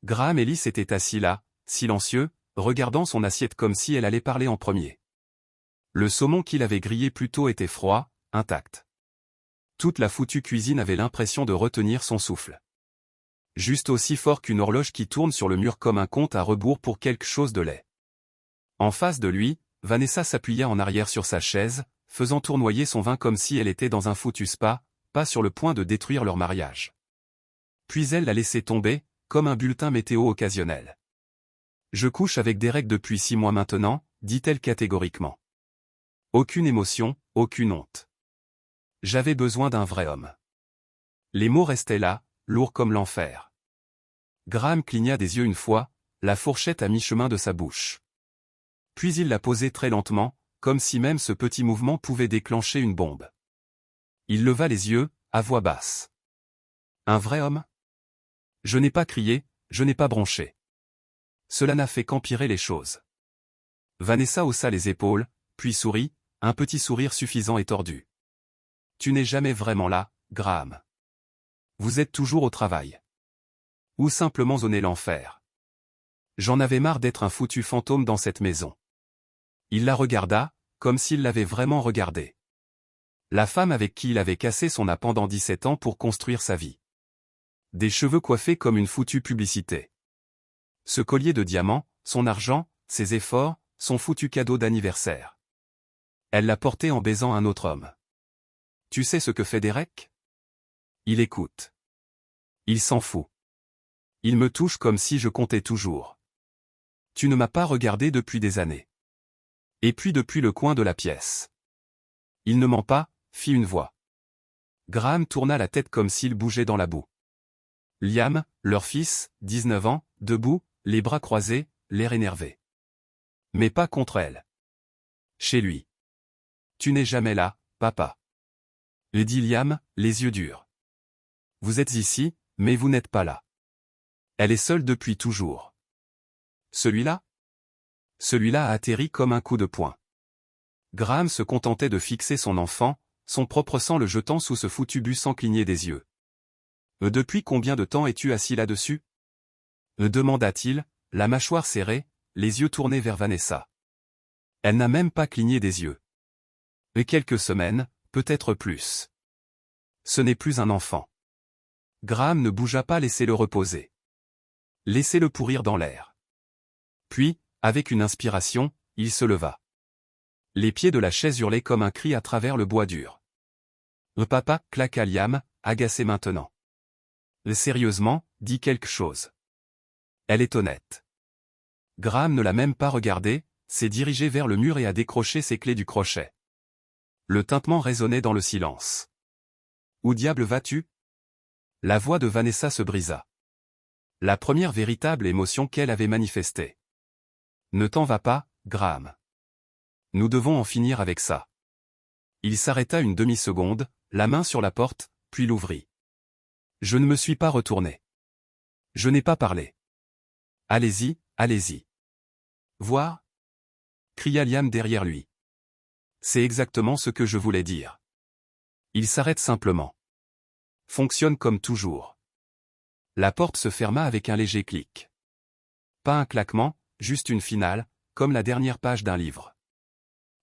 Graham Ellis était assis là, silencieux, regardant son assiette comme si elle allait parler en premier. Le saumon qu'il avait grillé plus tôt était froid, intact. Toute la foutue cuisine avait l'impression de retenir son souffle. Juste aussi fort qu'une horloge qui tourne sur le mur comme un compte à rebours pour quelque chose de laid. En face de lui, Vanessa s'appuya en arrière sur sa chaise, faisant tournoyer son vin comme si elle était dans un foutu spa, pas sur le point de détruire leur mariage. Puis elle l'a laissé tomber, comme un bulletin météo occasionnel. « Je couche avec Derek depuis 6 mois maintenant », dit-elle catégoriquement. Aucune émotion, aucune honte. J'avais besoin d'un vrai homme. Les mots restaient là, lourds comme l'enfer. Graham cligna des yeux une fois, la fourchette à mi-chemin de sa bouche. Puis il la posait très lentement, comme si même ce petit mouvement pouvait déclencher une bombe. Il leva les yeux, à voix basse. Un vrai homme ? Je n'ai pas crié, je n'ai pas bronché. Cela n'a fait qu'empirer les choses. Vanessa haussa les épaules, puis sourit, un petit sourire suffisant et tordu. Tu n'es jamais vraiment là, Graham. Vous êtes toujours au travail. Ou simplement zoner l'enfer. J'en avais marre d'être un foutu fantôme dans cette maison. Il la regarda, comme s'il l'avait vraiment regardée. La femme avec qui il avait cassé son âme pendant 17 ans pour construire sa vie. Des cheveux coiffés comme une foutue publicité. Ce collier de diamants, son argent, ses efforts, son foutu cadeau d'anniversaire. Elle l'a porté en baisant un autre homme. Tu sais ce que fait Derek ? Il écoute. Il s'en fout. Il me touche comme si je comptais toujours. Tu ne m'as pas regardé depuis des années. Et puis depuis le coin de la pièce. Il ne ment pas, fit une voix. Graham tourna la tête comme s'il bougeait dans la boue. Liam, leur fils, 19 ans, debout, les bras croisés, l'air énervé. Mais pas contre elle. Chez lui. Tu n'es jamais là, papa. Dit Liam, les yeux durs. Vous êtes ici, mais vous n'êtes pas là. Elle est seule depuis toujours. Celui-là ? Celui-là a atterri comme un coup de poing. Graham se contentait de fixer son enfant, son propre sang le jetant sous ce foutu but sans cligner des yeux. Depuis combien de temps es-tu assis là-dessus ? Demanda-t-il, la mâchoire serrée, les yeux tournés vers Vanessa. Elle n'a même pas cligné des yeux. Quelques semaines, peut-être plus. Ce n'est plus un enfant. Graham ne bougea pas, laissez-le reposer. Laissez-le pourrir dans l'air. Puis, avec une inspiration, il se leva. Les pieds de la chaise hurlaient comme un cri à travers le bois dur. Papa, claqua Liam, agacé maintenant. Sérieusement, dis quelque chose. Elle est honnête. Graham ne l'a même pas regardé, s'est dirigé vers le mur et a décroché ses clés du crochet. Le tintement résonnait dans le silence. Où diable vas-tu ? La voix de Vanessa se brisa. La première véritable émotion qu'elle avait manifestée. Ne t'en va pas, Graham. Nous devons en finir avec ça. Il s'arrêta une demi-seconde, la main sur la porte, puis l'ouvrit. Je ne me suis pas retourné. Je n'ai pas parlé. Allez-y, allez-y. Voir ? Cria Liam derrière lui. C'est exactement ce que je voulais dire. Il s'arrête simplement. Fonctionne comme toujours. La porte se ferma avec un léger clic. Pas un claquement, juste une finale, comme la dernière page d'un livre.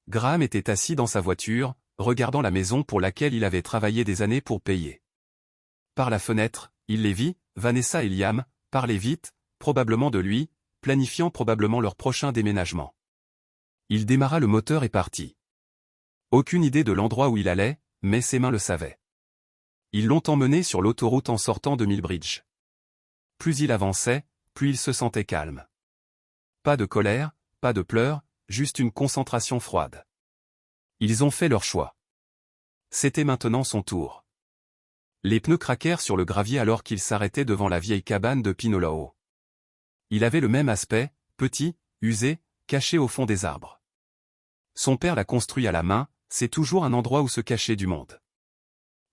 Graham était assis dans sa voiture, regardant la maison pour laquelle il avait travaillé des années pour payer. Par la fenêtre, il les vit, Vanessa et Liam, parler vite, probablement de lui, planifiant probablement leur prochain déménagement. Il démarra le moteur et partit. Aucune idée de l'endroit où il allait, mais ses mains le savaient. Ils l'ont emmené sur l'autoroute en sortant de Millbridge. Plus il avançait, plus il se sentait calme. Pas de colère, pas de pleurs, juste une concentration froide. Ils ont fait leur choix. C'était maintenant son tour. Les pneus craquèrent sur le gravier alors qu'il s'arrêtait devant la vieille cabane de Pinoloo. Il avait le même aspect, petit, usé, caché au fond des arbres. Son père l'a construit à la main, c'est toujours un endroit où se cacher du monde.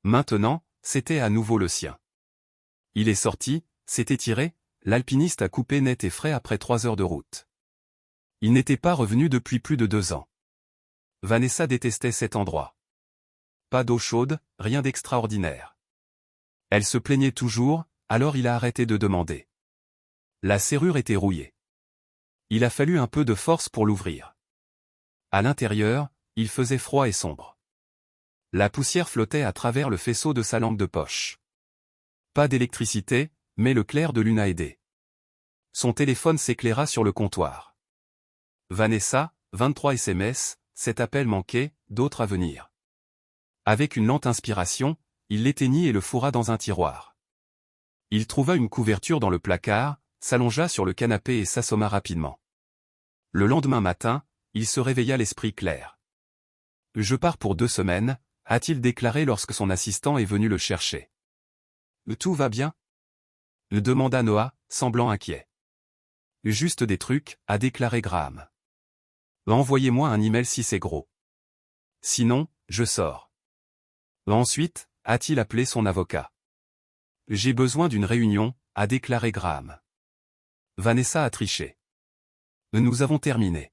Maintenant, c'était à nouveau le sien. Il est sorti, s'est étiré, l'alpiniste a coupé net et frais après 3 heures de route. Il n'était pas revenu depuis plus de 2 ans. Vanessa détestait cet endroit. Pas d'eau chaude, rien d'extraordinaire. Elle se plaignait toujours, alors il a arrêté de demander. La serrure était rouillée. Il a fallu un peu de force pour l'ouvrir. À l'intérieur, il faisait froid et sombre. La poussière flottait à travers le faisceau de sa lampe de poche. Pas d'électricité, mais le clair de lune a aidé. Son téléphone s'éclaira sur le comptoir. Vanessa, 23 SMS, cet appel manqué, d'autres à venir. Avec une lente inspiration, il l'éteignit et le fourra dans un tiroir. Il trouva une couverture dans le placard, s'allongea sur le canapé et s'assomma rapidement. Le lendemain matin, il se réveilla l'esprit clair. « Je pars pour 2 semaines », a-t-il déclaré lorsque son assistant est venu le chercher. « Tout va bien ?» demanda Noah, semblant inquiet. « Juste des trucs », a déclaré Graham. « Envoyez-moi un email si c'est gros. Sinon, je sors. » Ensuite, a-t-il appelé son avocat. « J'ai besoin d'une réunion », a déclaré Graham. Vanessa a triché. « Nous avons terminé. »«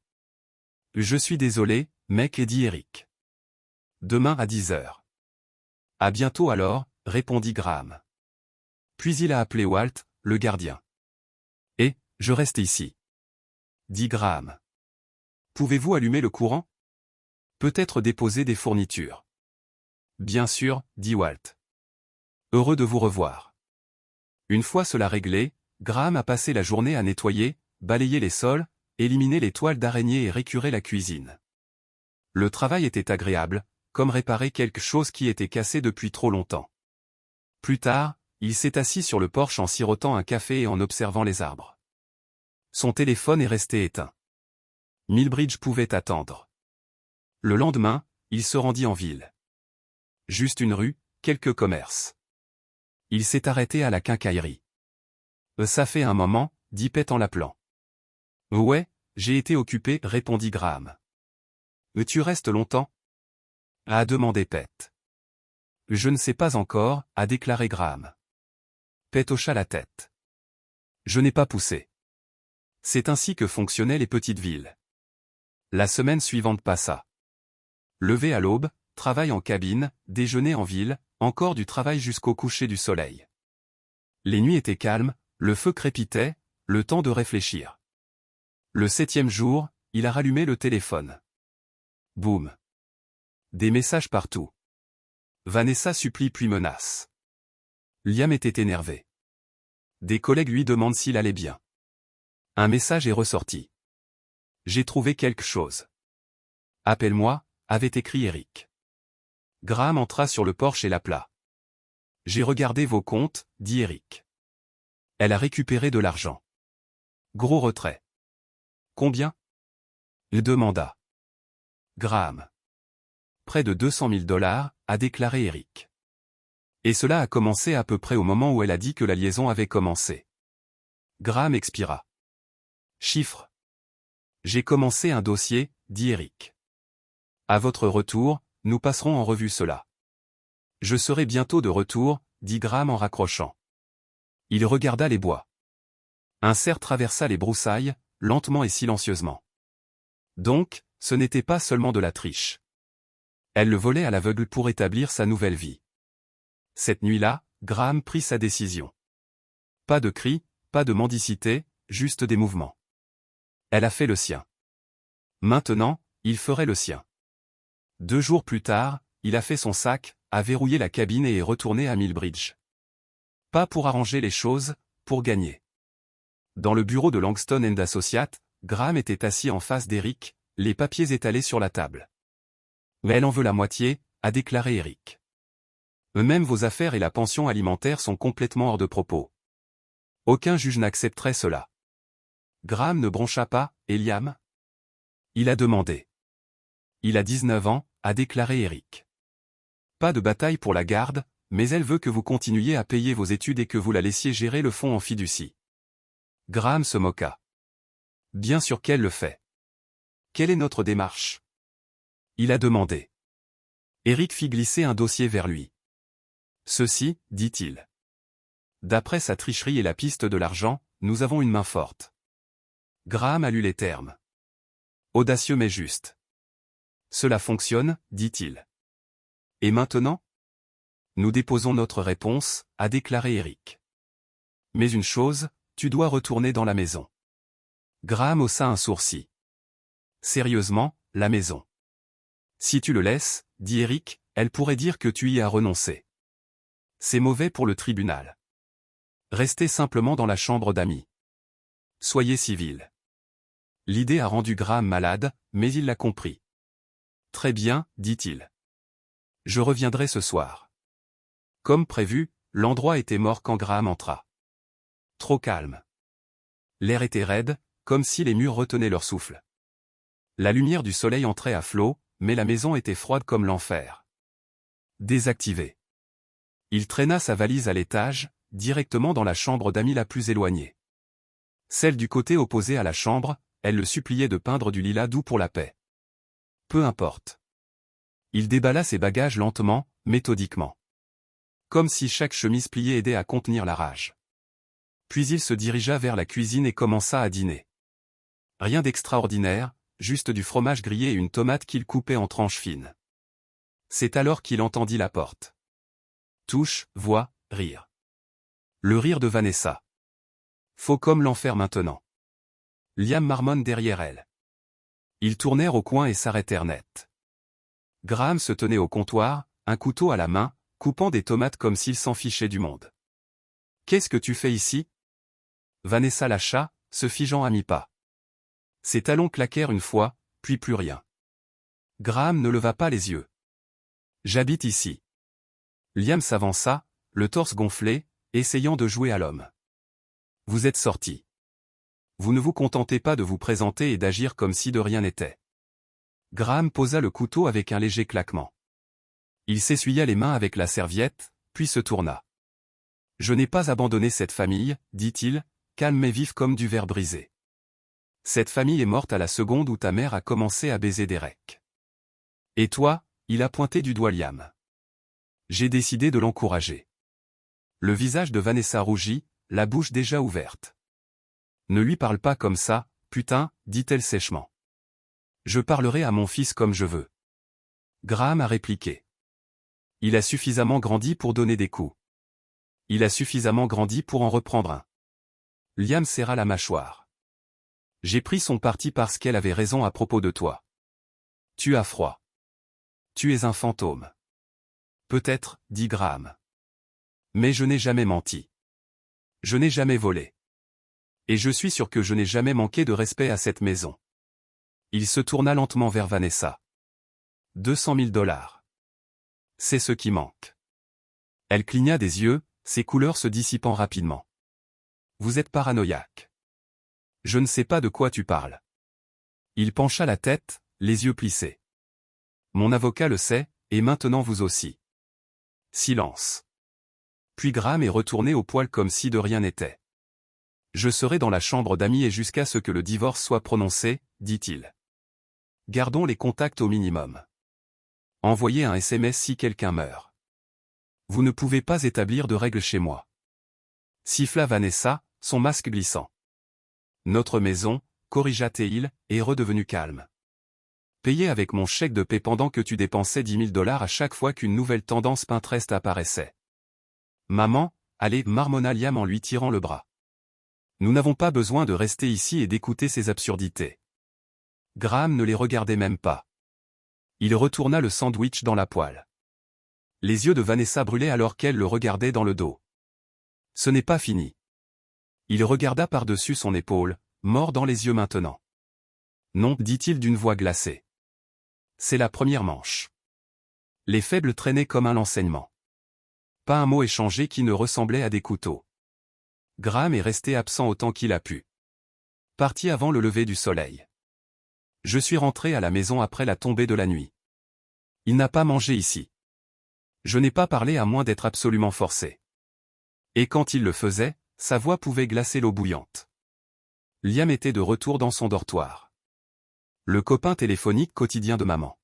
Je suis désolé, mec, dit Eric. Demain à 10h. »« À bientôt alors, » répondit Graham. Puis il a appelé Walt, le gardien. « Et, je reste ici. » dit Graham. « Pouvez-vous allumer le courant ? Peut-être déposer des fournitures. » Bien sûr, dit Walt. Heureux de vous revoir. Une fois cela réglé, Graham a passé la journée à nettoyer, balayer les sols, éliminer les toiles d'araignée et récurer la cuisine. Le travail était agréable, comme réparer quelque chose qui était cassé depuis trop longtemps. Plus tard, il s'est assis sur le porche en sirotant un café et en observant les arbres. Son téléphone est resté éteint. Millbridge pouvait attendre. Le lendemain, il se rendit en ville. Juste une rue, quelques commerces. Il s'est arrêté à la quincaillerie. « Ça fait un moment », dit Pete en l'appelant. « Ouais, j'ai été occupé », répondit Graham. « Tu restes longtemps ?» a demandé Pete. « Je ne sais pas encore », a déclaré Graham. Pete hocha la tête. « Je n'ai pas poussé. » C'est ainsi que fonctionnaient les petites villes. La semaine suivante passa. Levé à l'aube, travail en cabine, déjeuner en ville, encore du travail jusqu'au coucher du soleil. Les nuits étaient calmes, le feu crépitait, le temps de réfléchir. Le 7e jour, il a rallumé le téléphone. Boum. Des messages partout. Vanessa supplie puis menace. Liam était énervé. Des collègues lui demandent s'il allait bien. Un message est ressorti. J'ai trouvé quelque chose. Appelle-moi, avait écrit Eric. Graham entra sur le porche et l'appela. J'ai regardé vos comptes, dit Eric. Elle a récupéré de l'argent. Gros retrait. Combien ? Il demanda. Graham. Près de $200 000, a déclaré Eric. Et cela a commencé à peu près au moment où elle a dit que la liaison avait commencé. Graham expira. Chiffre. J'ai commencé un dossier, dit Eric. À votre retour, nous passerons en revue cela. Je serai bientôt de retour, dit Graham en raccrochant. Il regarda les bois. Un cerf traversa les broussailles, lentement et silencieusement. Donc, ce n'était pas seulement de la triche. Elle le volait à l'aveugle pour établir sa nouvelle vie. Cette nuit-là, Graham prit sa décision. Pas de cris, pas de mendicité, juste des mouvements. Elle a fait le sien. Maintenant, il ferait le sien. 2 jours plus tard, il a fait son sac, a verrouillé la cabine et est retourné à Millbridge. Pas pour arranger les choses, pour gagner. Dans le bureau de Langston & Associates, Graham était assis en face d'Eric, les papiers étalés sur la table. « Elle en veut la moitié », a déclaré Eric. « Même vos affaires et la pension alimentaire sont complètement hors de propos. Aucun juge n'accepterait cela. » Graham ne broncha pas, « Et Liam ?» Il a demandé. « Il a 19 ans », a déclaré Eric. « Pas de bataille pour la garde, mais elle veut que vous continuiez à payer vos études et que vous la laissiez gérer le fonds en fiducie. » Graham se moqua. « Bien sûr qu'elle le fait. Quelle est notre démarche ? » Il a demandé. Eric fit glisser un dossier vers lui. « Ceci, dit-il. D'après sa tricherie et la piste de l'argent, nous avons une main forte. » Graham a lu les termes. Audacieux mais juste. « Cela fonctionne, dit-il. Et maintenant ? Nous déposons notre réponse, a déclaré Eric. Mais une chose, tu dois retourner dans la maison. Graham haussa un sourcil. Sérieusement, la maison. Si tu le laisses, dit Eric, elle pourrait dire que tu y as renoncé. C'est mauvais pour le tribunal. Restez simplement dans la chambre d'amis. Soyez civil. L'idée a rendu Graham malade, mais il l'a compris. Très bien, dit-il. Je reviendrai ce soir. Comme prévu, l'endroit était mort quand Graham entra. Trop calme. L'air était raide, comme si les murs retenaient leur souffle. La lumière du soleil entrait à flot, mais la maison était froide comme l'enfer. Désactivé. Il traîna sa valise à l'étage, directement dans la chambre d'amis la plus éloignée. Celle du côté opposé à la chambre, elle le suppliait de peindre du lilas doux pour la paix. Peu importe. Il déballa ses bagages lentement, méthodiquement. Comme si chaque chemise pliée aidait à contenir la rage. Puis il se dirigea vers la cuisine et commença à dîner. Rien d'extraordinaire, juste du fromage grillé et une tomate qu'il coupait en tranches fines. C'est alors qu'il entendit la porte. Touche, voix, rire. Le rire de Vanessa. Faux comme l'enfer maintenant. Liam marmonne derrière elle. Ils tournèrent au coin et s'arrêtèrent net. Graham se tenait au comptoir, un couteau à la main, coupant des tomates comme s'il s'en fichait du monde. « Qu'est-ce que tu fais ici ?» Vanessa lâcha, se figeant à mi-pas. Ses talons claquèrent une fois, puis plus rien. Graham ne leva pas les yeux. « J'habite ici. » Liam s'avança, le torse gonflé, essayant de jouer à l'homme. « Vous êtes sorti. Vous ne vous contentez pas de vous présenter et d'agir comme si de rien n'était. » Graham posa le couteau avec un léger claquement. Il s'essuya les mains avec la serviette, puis se tourna. « Je n'ai pas abandonné cette famille, dit-il, calme mais vif comme du verre brisé. Cette famille est morte à la seconde où ta mère a commencé à baiser Derek. Et toi, il a pointé du doigt Liam. J'ai décidé de l'encourager. » Le visage de Vanessa rougit, la bouche déjà ouverte. « Ne lui parle pas comme ça, putain, dit-elle sèchement. Je parlerai à mon fils comme je veux. » Graham a répliqué. Il a suffisamment grandi pour donner des coups. Il a suffisamment grandi pour en reprendre un. Liam serra la mâchoire. J'ai pris son parti parce qu'elle avait raison à propos de toi. Tu as froid. Tu es un fantôme. Peut-être, dit Graham. Mais je n'ai jamais menti. Je n'ai jamais volé. Et je suis sûr que je n'ai jamais manqué de respect à cette maison. Il se tourna lentement vers Vanessa. 200 000 $. C'est ce qui manque. Elle cligna des yeux, ses couleurs se dissipant rapidement. Vous êtes paranoïaque. Je ne sais pas de quoi tu parles. Il pencha la tête, les yeux plissés. Mon avocat le sait, et maintenant vous aussi. Silence. Puis Graham est retourné au poêle comme si de rien n'était. Je serai dans la chambre d'amis et jusqu'à ce que le divorce soit prononcé, dit-il. Gardons les contacts au minimum. Envoyez un SMS si quelqu'un meurt. Vous ne pouvez pas établir de règles chez moi. Siffla Vanessa, son masque glissant. Notre maison, corrigea Théil, est redevenue calme. Payé avec mon chèque de paie pendant que tu dépensais 10 000 $ à chaque fois qu'une nouvelle tendance Pinterest apparaissait. Maman, allez, marmonna Liam en lui tirant le bras. Nous n'avons pas besoin de rester ici et d'écouter ces absurdités. Graham ne les regardait même pas. Il retourna le sandwich dans la poêle. Les yeux de Vanessa brûlaient alors qu'elle le regardait dans le dos. Ce n'est pas fini. Il regarda par-dessus son épaule, mort dans les yeux maintenant. Non, dit-il d'une voix glacée. C'est la première manche. Les faibles traînaient comme un l'enseignement. Pas un mot échangé qui ne ressemblait à des couteaux. Graham est resté absent autant qu'il a pu. Parti avant le lever du soleil. Je suis rentré à la maison après la tombée de la nuit. Il n'a pas mangé ici. Je n'ai pas parlé à moins d'être absolument forcé. Et quand il le faisait, sa voix pouvait glacer l'eau bouillante. Liam était de retour dans son dortoir. Le copain téléphonique quotidien de maman.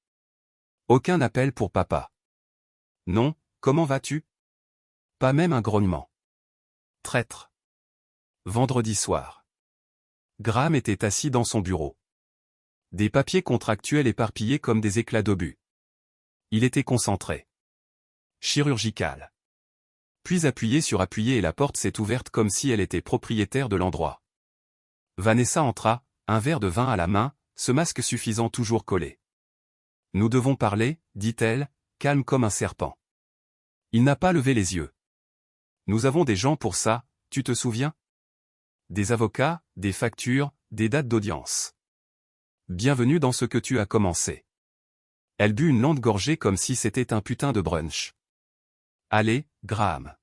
Aucun appel pour papa. Non, comment vas-tu? Pas même un grognement. Traître. Vendredi soir. Graham était assis dans son bureau. Des papiers contractuels éparpillés comme des éclats d'obus. Il était concentré. Chirurgical. Puis appuyé sur appuyé et la porte s'est ouverte comme si elle était propriétaire de l'endroit. Vanessa entra, un verre de vin à la main, ce masque suffisant toujours collé. Nous devons parler, dit-elle, calme comme un serpent. Il n'a pas levé les yeux. Nous avons des gens pour ça, tu te souviens? Des avocats, des factures, des dates d'audience. Bienvenue dans ce que tu as commencé. Elle but une lente gorgée comme si c'était un putain de brunch. Allez, Graham.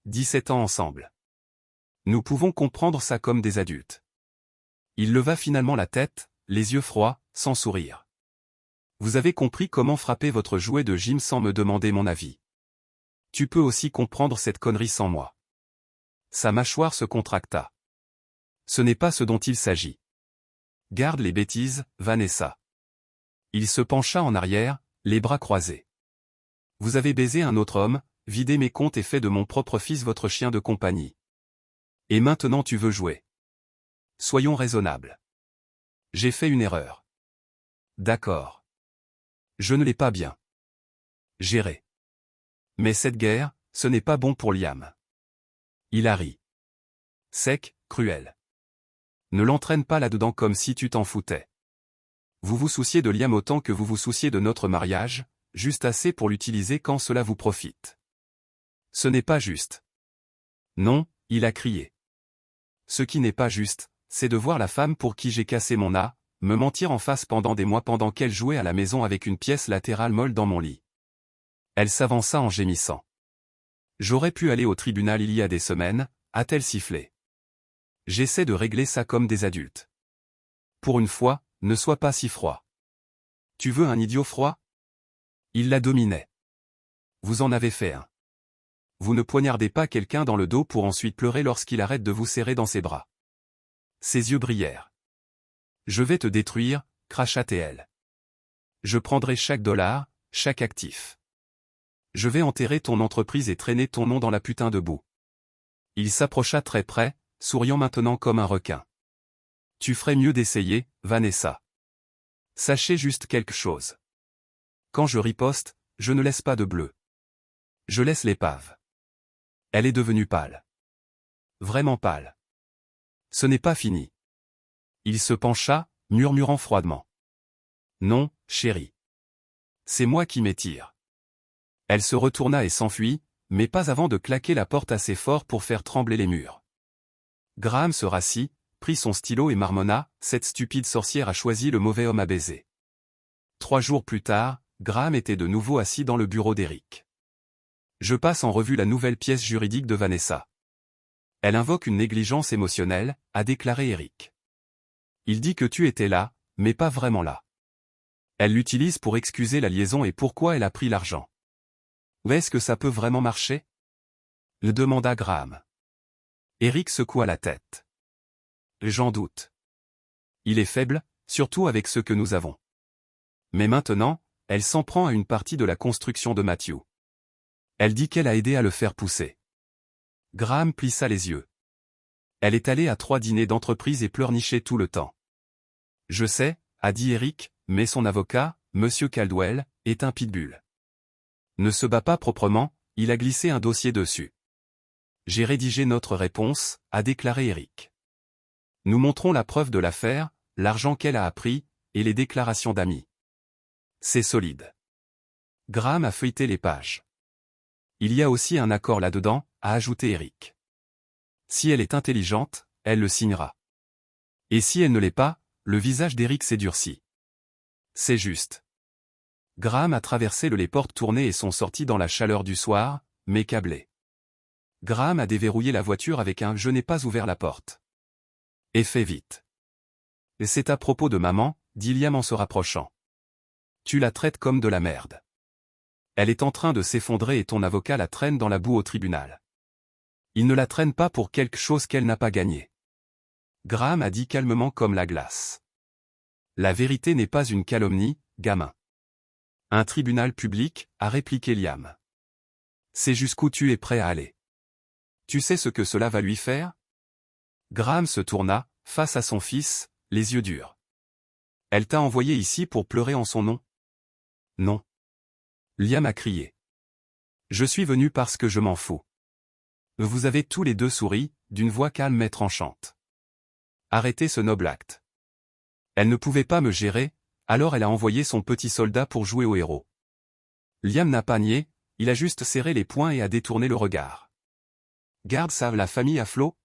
17 ans ensemble. Nous pouvons comprendre ça comme des adultes. Il leva finalement la tête, les yeux froids, sans sourire. Vous avez compris comment frapper votre jouet de gym sans me demander mon avis. Tu peux aussi comprendre cette connerie sans moi. Sa mâchoire se contracta. Ce n'est pas ce dont il s'agit. Garde les bêtises, Vanessa. Il se pencha en arrière, les bras croisés. Vous avez baisé un autre homme, vidé mes comptes et fait de mon propre fils votre chien de compagnie. Et maintenant tu veux jouer. Soyons raisonnables. J'ai fait une erreur. D'accord. Je ne l'ai pas bien géré. Mais cette guerre, ce n'est pas bon pour Liam. Il a ri. Sec, cruel. Ne l'entraîne pas là-dedans comme si tu t'en foutais. Vous vous souciez de Liam autant que vous vous souciez de notre mariage, juste assez pour l'utiliser quand cela vous profite. Ce n'est pas juste. Non, il a crié. Ce qui n'est pas juste, c'est de voir la femme pour qui j'ai cassé mon âme, me mentir en face pendant des mois pendant qu'elle jouait à la maison avec une pièce latérale molle dans mon lit. Elle s'avança en gémissant. J'aurais pu aller au tribunal il y a des semaines, a-t-elle sifflé. J'essaie de régler ça comme des adultes. Pour une fois, ne sois pas si froid. Tu veux un idiot froid? Il la dominait. Vous en avez fait un. Vous ne poignardez pas quelqu'un dans le dos pour ensuite pleurer lorsqu'il arrête de vous serrer dans ses bras. Ses yeux brillèrent. Je vais te détruire, cracha-t-elle. Je prendrai chaque dollar, chaque actif. Je vais enterrer ton entreprise et traîner ton nom dans la putain de boue. Il s'approcha très près, souriant maintenant comme un requin. Tu ferais mieux d'essayer, Vanessa. Sachez juste quelque chose. Quand je riposte, je ne laisse pas de bleu. Je laisse l'épave. Elle est devenue pâle. Vraiment pâle. Ce n'est pas fini. Il se pencha, murmurant froidement. Non, chérie. C'est moi qui m'étire. Elle se retourna et s'enfuit, mais pas avant de claquer la porte assez fort pour faire trembler les murs. Graham se rassit, prit son stylo et marmonna, cette stupide sorcière a choisi le mauvais homme à baiser. 3 jours plus tard, Graham était de nouveau assis dans le bureau d'Eric. Je passe en revue la nouvelle pièce juridique de Vanessa. Elle invoque une négligence émotionnelle, a déclaré Eric. Il dit que tu étais là, mais pas vraiment là. Elle l'utilise pour excuser la liaison et pourquoi elle a pris l'argent. Où est-ce que ça peut vraiment marcher? Le demanda Graham. Eric secoua la tête. J'en doute. Il est faible, surtout avec ce que nous avons. Mais maintenant, elle s'en prend à une partie de la construction de Matthew. Elle dit qu'elle a aidé à le faire pousser. Graham plissa les yeux. Elle est allée à 3 dîners d'entreprise et pleurnichait tout le temps. Je sais, a dit Eric, mais son avocat, Monsieur Caldwell, est un pitbull. Ne se bat pas proprement, il a glissé un dossier dessus. J'ai rédigé notre réponse, a déclaré Eric. Nous montrons la preuve de l'affaire, l'argent qu'elle a appris, et les déclarations d'amis. C'est solide. Graham a feuilleté les pages. Il y a aussi un accord là-dedans, a ajouté Eric. Si elle est intelligente, elle le signera. Et si elle ne l'est pas, le visage d'Eric s'est durci. C'est juste. Graham a traversé les portes tournées et sont sortis dans la chaleur du soir, mais câblés. Graham a déverrouillé la voiture avec un « je n'ai pas ouvert la porte ». Et fait vite. Et c'est à propos de maman, dit Liam en se rapprochant. Tu la traites comme de la merde. Elle est en train de s'effondrer et ton avocat la traîne dans la boue au tribunal. Il ne la traîne pas pour quelque chose qu'elle n'a pas gagné. Graham a dit calmement comme la glace. La vérité n'est pas une calomnie, gamin. Un tribunal public, a répliqué Liam. C'est jusqu'où tu es prêt à aller. Tu sais ce que cela va lui faire? Graham se tourna, face à son fils, les yeux durs. Elle t'a envoyé ici pour pleurer en son nom? Non. Liam a crié. Je suis venu parce que je m'en fous. Vous avez tous les deux souri, d'une voix calme et tranchante. Arrêtez ce noble acte. Elle ne pouvait pas me gérer, alors elle a envoyé son petit soldat pour jouer au héros. Liam n'a pas nié, il a juste serré les poings et a détourné le regard. Garde ça la famille à flot?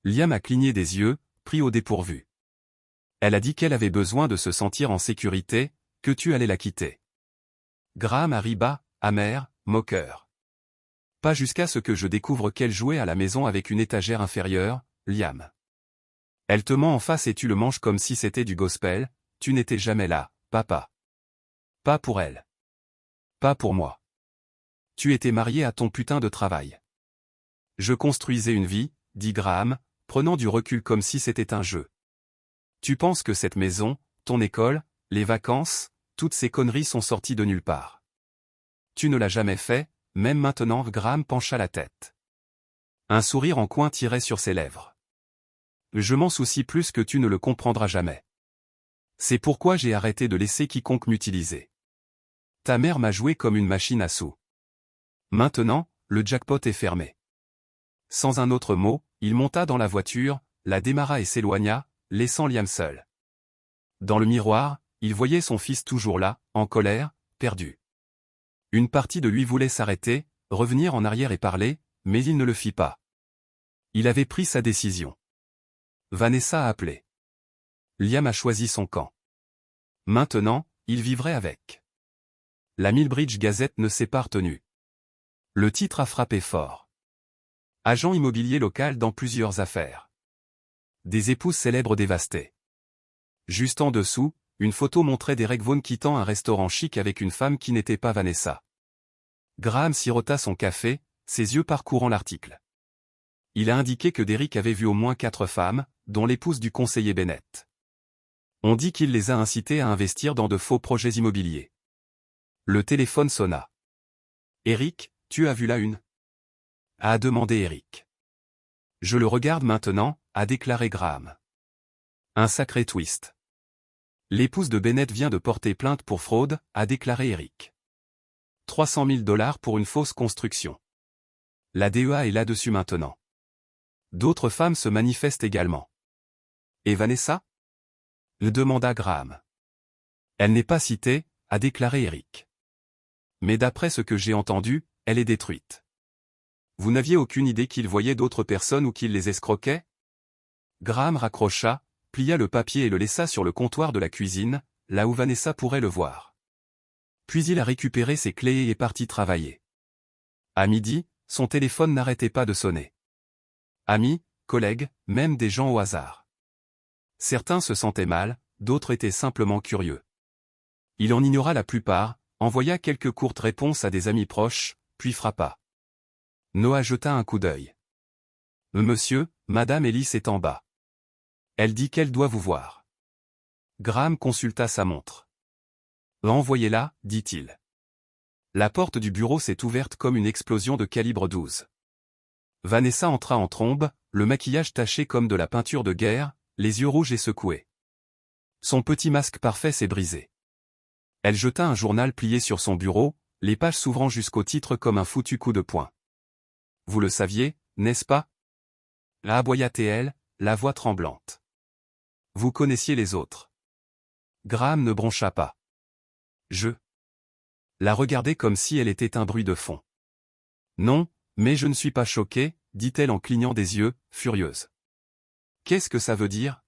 Liam a cligné des yeux, pris au dépourvu. Elle a dit qu'elle avait besoin de se sentir en sécurité, que tu allais la quitter. Graham a ri bas, amer, moqueur. Pas jusqu'à ce que je découvre qu'elle jouait à la maison avec une étagère inférieure, Liam. Elle te ment en face et tu le manges comme si c'était du gospel, tu n'étais jamais là, papa. Pas pour elle. Pas pour moi. Tu étais marié à ton putain de travail. Je construisais une vie, dit Graham, prenant du recul comme si c'était un jeu. Tu penses que cette maison, ton école, les vacances, toutes ces conneries sont sorties de nulle part. Tu ne l'as jamais fait, même maintenant Graham pencha la tête. Un sourire en coin tirait sur ses lèvres. Je m'en soucie plus que tu ne le comprendras jamais. C'est pourquoi j'ai arrêté de laisser quiconque m'utiliser. Ta mère m'a joué comme une machine à sous. Maintenant, le jackpot est fermé. Sans un autre mot, il monta dans la voiture, la démarra et s'éloigna, laissant Liam seul. Dans le miroir, il voyait son fils toujours là, en colère, perdu. Une partie de lui voulait s'arrêter, revenir en arrière et parler, mais il ne le fit pas. Il avait pris sa décision. Vanessa a appelé. Liam a choisi son camp. Maintenant, il vivrait avec. La Millbridge Gazette ne s'est pas retenue. Le titre a frappé fort. Agent immobilier local dans plusieurs affaires. Des épouses célèbres dévastées. Juste en dessous, une photo montrait Derek Vaughan quittant un restaurant chic avec une femme qui n'était pas Vanessa. Graham sirota son café, ses yeux parcourant l'article. Il a indiqué que Derek avait vu au moins 4 femmes, dont l'épouse du conseiller Bennett. On dit qu'il les a incitées à investir dans de faux projets immobiliers. Le téléphone sonna. Eric, tu as vu la une? A demandé Eric. Je le regarde maintenant, a déclaré Graham. Un sacré twist. L'épouse de Bennett vient de porter plainte pour fraude, a déclaré Eric. 300 000 $ pour une fausse construction. La DEA est là-dessus maintenant. D'autres femmes se manifestent également. Et Vanessa? Le demanda Graham. Elle n'est pas citée, a déclaré Eric. Mais d'après ce que j'ai entendu, elle est détruite. Vous n'aviez aucune idée qu'il voyait d'autres personnes ou qu'il les escroquait? Graham raccrocha, plia le papier et le laissa sur le comptoir de la cuisine, là où Vanessa pourrait le voir. Puis il a récupéré ses clés et est parti travailler. À midi, son téléphone n'arrêtait pas de sonner. Amis, collègues, même des gens au hasard. Certains se sentaient mal, d'autres étaient simplement curieux. Il en ignora la plupart, envoya quelques courtes réponses à des amis proches, puis frappa. Noah jeta un coup d'œil. Monsieur, Madame Ellis est en bas. Elle dit qu'elle doit vous voir. Graham consulta sa montre. Envoyez-la, dit-il. La porte du bureau s'est ouverte comme une explosion de calibre 12. Vanessa entra en trombe, le maquillage taché comme de la peinture de guerre, les yeux rouges et secoués. Son petit masque parfait s'est brisé. Elle jeta un journal plié sur son bureau, les pages s'ouvrant jusqu'au titre comme un foutu coup de poing. Vous le saviez, n'est-ce pas? Aboya-t-elle, la voix tremblante. Vous connaissiez les autres. Graham ne broncha pas. Je la regardais comme si elle était un bruit de fond. Non, mais je ne suis pas choquée, dit-elle en clignant des yeux, furieuse. Qu'est-ce que ça veut dire?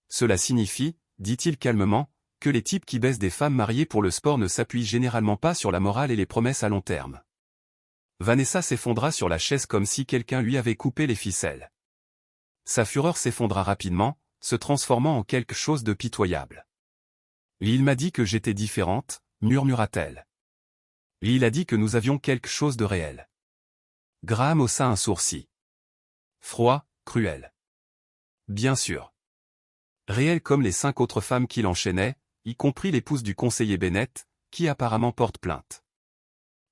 Cela signifie, dit-il calmement, que les types qui baissent des femmes mariées pour le sport ne s'appuient généralement pas sur la morale et les promesses à long terme. Vanessa s'effondra sur la chaise comme si quelqu'un lui avait coupé les ficelles. Sa fureur s'effondra rapidement, se transformant en quelque chose de pitoyable. Il m'a dit que j'étais différente, murmura-t-elle. Il a dit que nous avions quelque chose de réel. Graham haussa un sourcil. Froid, cruel. Bien sûr. Réel comme les 5 autres femmes qui l'enchaînaient, y compris l'épouse du conseiller Bennett, qui apparemment porte plainte.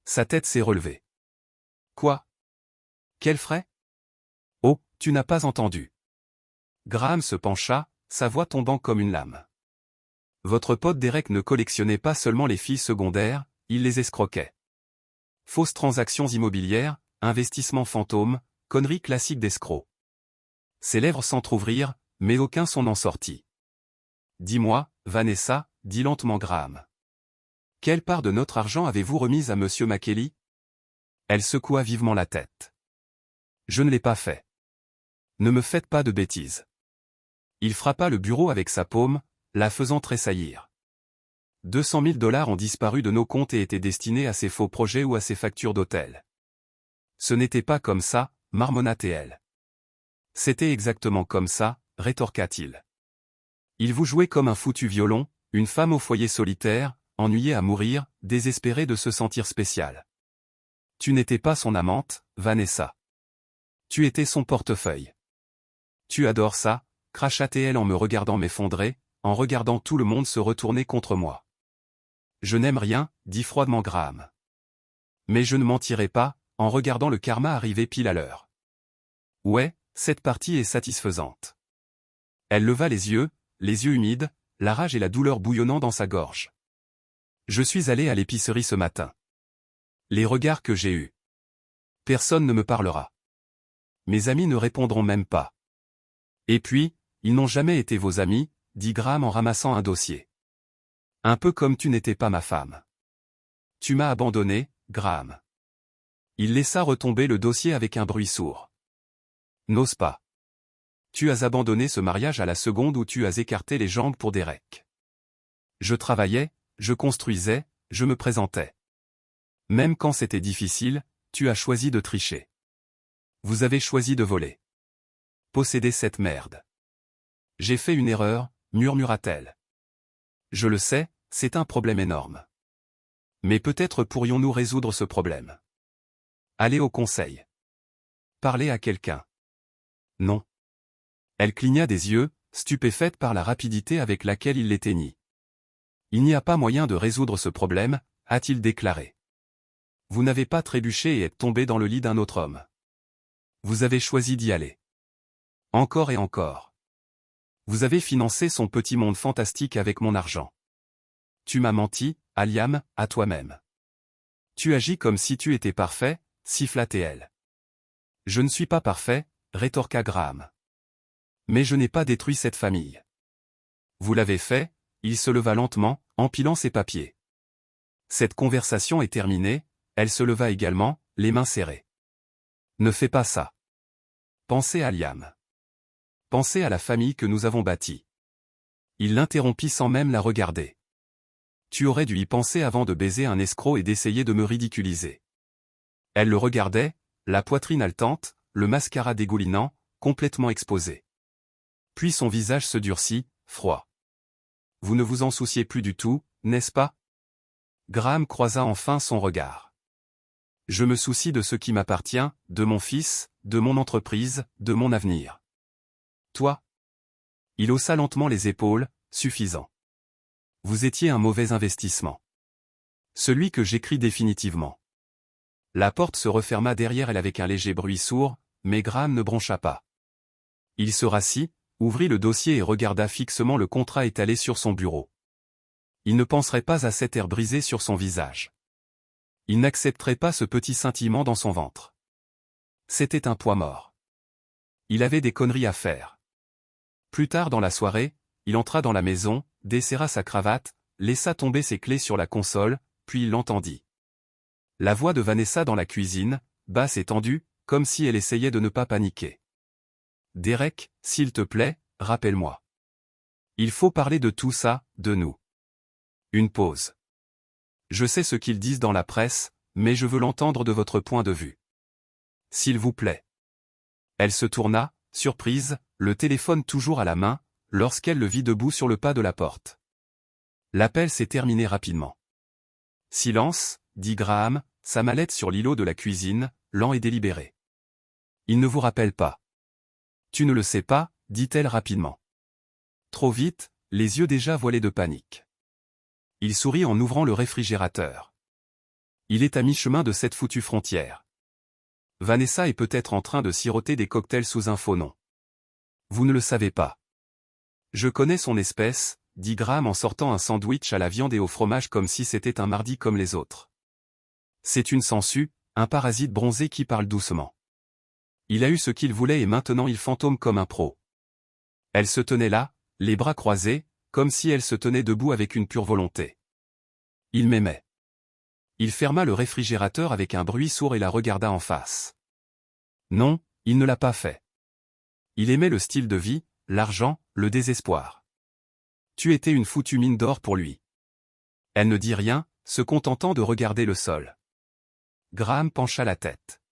Sa tête s'est relevée. Quoi? Quel frais? Oh, tu n'as pas entendu. Graham se pencha, sa voix tombant comme une lame. Votre pote Derek ne collectionnait pas seulement les filles secondaires, il les escroquait. Fausses transactions immobilières, investissement fantôme, connerie classique d'escroc. Ses lèvres s'entr'ouvrirent, mais aucun son n'en sortit. Dis-moi, Vanessa, dit lentement Graham. Quelle part de notre argent avez-vous remise à Monsieur Macaulay? Elle secoua vivement la tête. Je ne l'ai pas fait. Ne me faites pas de bêtises. Il frappa le bureau avec sa paume, la faisant tressaillir. 200 000 $ ont disparu de nos comptes et étaient destinés à ses faux projets ou à ses factures d'hôtel. Ce n'était pas comme ça, marmonna-t-elle. C'était exactement comme ça, rétorqua-t-il. Il vous jouait comme un foutu violon, une femme au foyer solitaire, ennuyée à mourir, désespérée de se sentir spéciale. Tu n'étais pas son amante, Vanessa. Tu étais son portefeuille. Tu adores ça, cracha-t-elle en me regardant m'effondrer, en regardant tout le monde se retourner contre moi. Je n'aime rien, dit froidement Graham. Mais je ne mentirai pas, en regardant le karma arriver pile à l'heure. Ouais, cette partie est satisfaisante. Elle leva les yeux humides, la rage et la douleur bouillonnant dans sa gorge. Je suis allé à l'épicerie ce matin. Les regards que j'ai eus. Personne ne me parlera. Mes amis ne répondront même pas. Et puis, ils n'ont jamais été vos amis, dit Graham en ramassant un dossier. Un peu comme tu n'étais pas ma femme. Tu m'as abandonné, Graham. Il laissa retomber le dossier avec un bruit sourd. N'ose pas. Tu as abandonné ce mariage à la seconde où tu as écarté les jambes pour Derek. Je travaillais, je construisais, je me présentais. Même quand c'était difficile, tu as choisi de tricher. Vous avez choisi de voler. Posséder cette merde. J'ai fait une erreur, murmura-t-elle. Je le sais, c'est un problème énorme. Mais peut-être pourrions-nous résoudre ce problème. Aller au conseil. Parler à quelqu'un. Non. Elle cligna des yeux, stupéfaite par la rapidité avec laquelle il l'éteignit. Il n'y a pas moyen de résoudre ce problème, a-t-il déclaré. Vous n'avez pas trébuché et êtes tombé dans le lit d'un autre homme. Vous avez choisi d'y aller. Encore et encore. Vous avez financé son petit monde fantastique avec mon argent. Tu m'as menti, à Liam, à toi-même. Tu agis comme si tu étais parfait, siffla-t-elle. Je ne suis pas parfait, rétorqua Graham. Mais je n'ai pas détruit cette famille. Vous l'avez fait, il se leva lentement, empilant ses papiers. Cette conversation est terminée, elle se leva également, les mains serrées. Ne fais pas ça. Pensez à Liam. Pensez à la famille que nous avons bâtie. Il l'interrompit sans même la regarder. Tu aurais dû y penser avant de baiser un escroc et d'essayer de me ridiculiser. Elle le regardait, la poitrine haletante, le mascara dégoulinant, complètement exposé. Puis son visage se durcit, froid. Vous ne vous en souciez plus du tout, n'est-ce pas? Graham croisa enfin son regard. Je me soucie de ce qui m'appartient, de mon fils, de mon entreprise, de mon avenir. Toi? Il haussa lentement les épaules, suffisant. Vous étiez un mauvais investissement. Celui que j'écris définitivement. La porte se referma derrière elle avec un léger bruit sourd, mais Graham ne broncha pas. Il se rassit, ouvrit le dossier et regarda fixement le contrat étalé sur son bureau. Il ne penserait pas à cet air brisé sur son visage. Il n'accepterait pas ce petit scintillement dans son ventre. C'était un poids mort. Il avait des conneries à faire. Plus tard dans la soirée, il entra dans la maison, desserra sa cravate, laissa tomber ses clés sur la console, puis il l'entendit. La voix de Vanessa dans la cuisine, basse et tendue, comme si elle essayait de ne pas paniquer. Derek, s'il te plaît, rappelle-moi. Il faut parler de tout ça, de nous. Une pause. Je sais ce qu'ils disent dans la presse, mais je veux l'entendre de votre point de vue. S'il vous plaît. Elle se tourna, surprise, le téléphone toujours à la main, lorsqu'elle le vit debout sur le pas de la porte. L'appel s'est terminé rapidement. Silence, dit Graham, sa mallette sur l'îlot de la cuisine, lent et délibéré. Il ne vous rappelle pas. Tu ne le sais pas, dit-elle rapidement. Trop vite, les yeux déjà voilés de panique. Il sourit en ouvrant le réfrigérateur. Il est à mi-chemin de cette foutue frontière. Vanessa est peut-être en train de siroter des cocktails sous un faux nom. Vous ne le savez pas. Je connais son espèce, dit Graham en sortant un sandwich à la viande et au fromage comme si c'était un mardi comme les autres. C'est une sangsue, un parasite bronzé qui parle doucement. Il a eu ce qu'il voulait et maintenant il fantôme comme un pro. Elle se tenait là, les bras croisés, comme si elle se tenait debout avec une pure volonté. Il m'aimait. Il ferma le réfrigérateur avec un bruit sourd et la regarda en face. Non, il ne l'a pas fait. Il aimait le style de vie, l'argent, le désespoir. Tu étais une foutue mine d'or pour lui. Elle ne dit rien, se contentant de regarder le sol. Graham pencha la tête.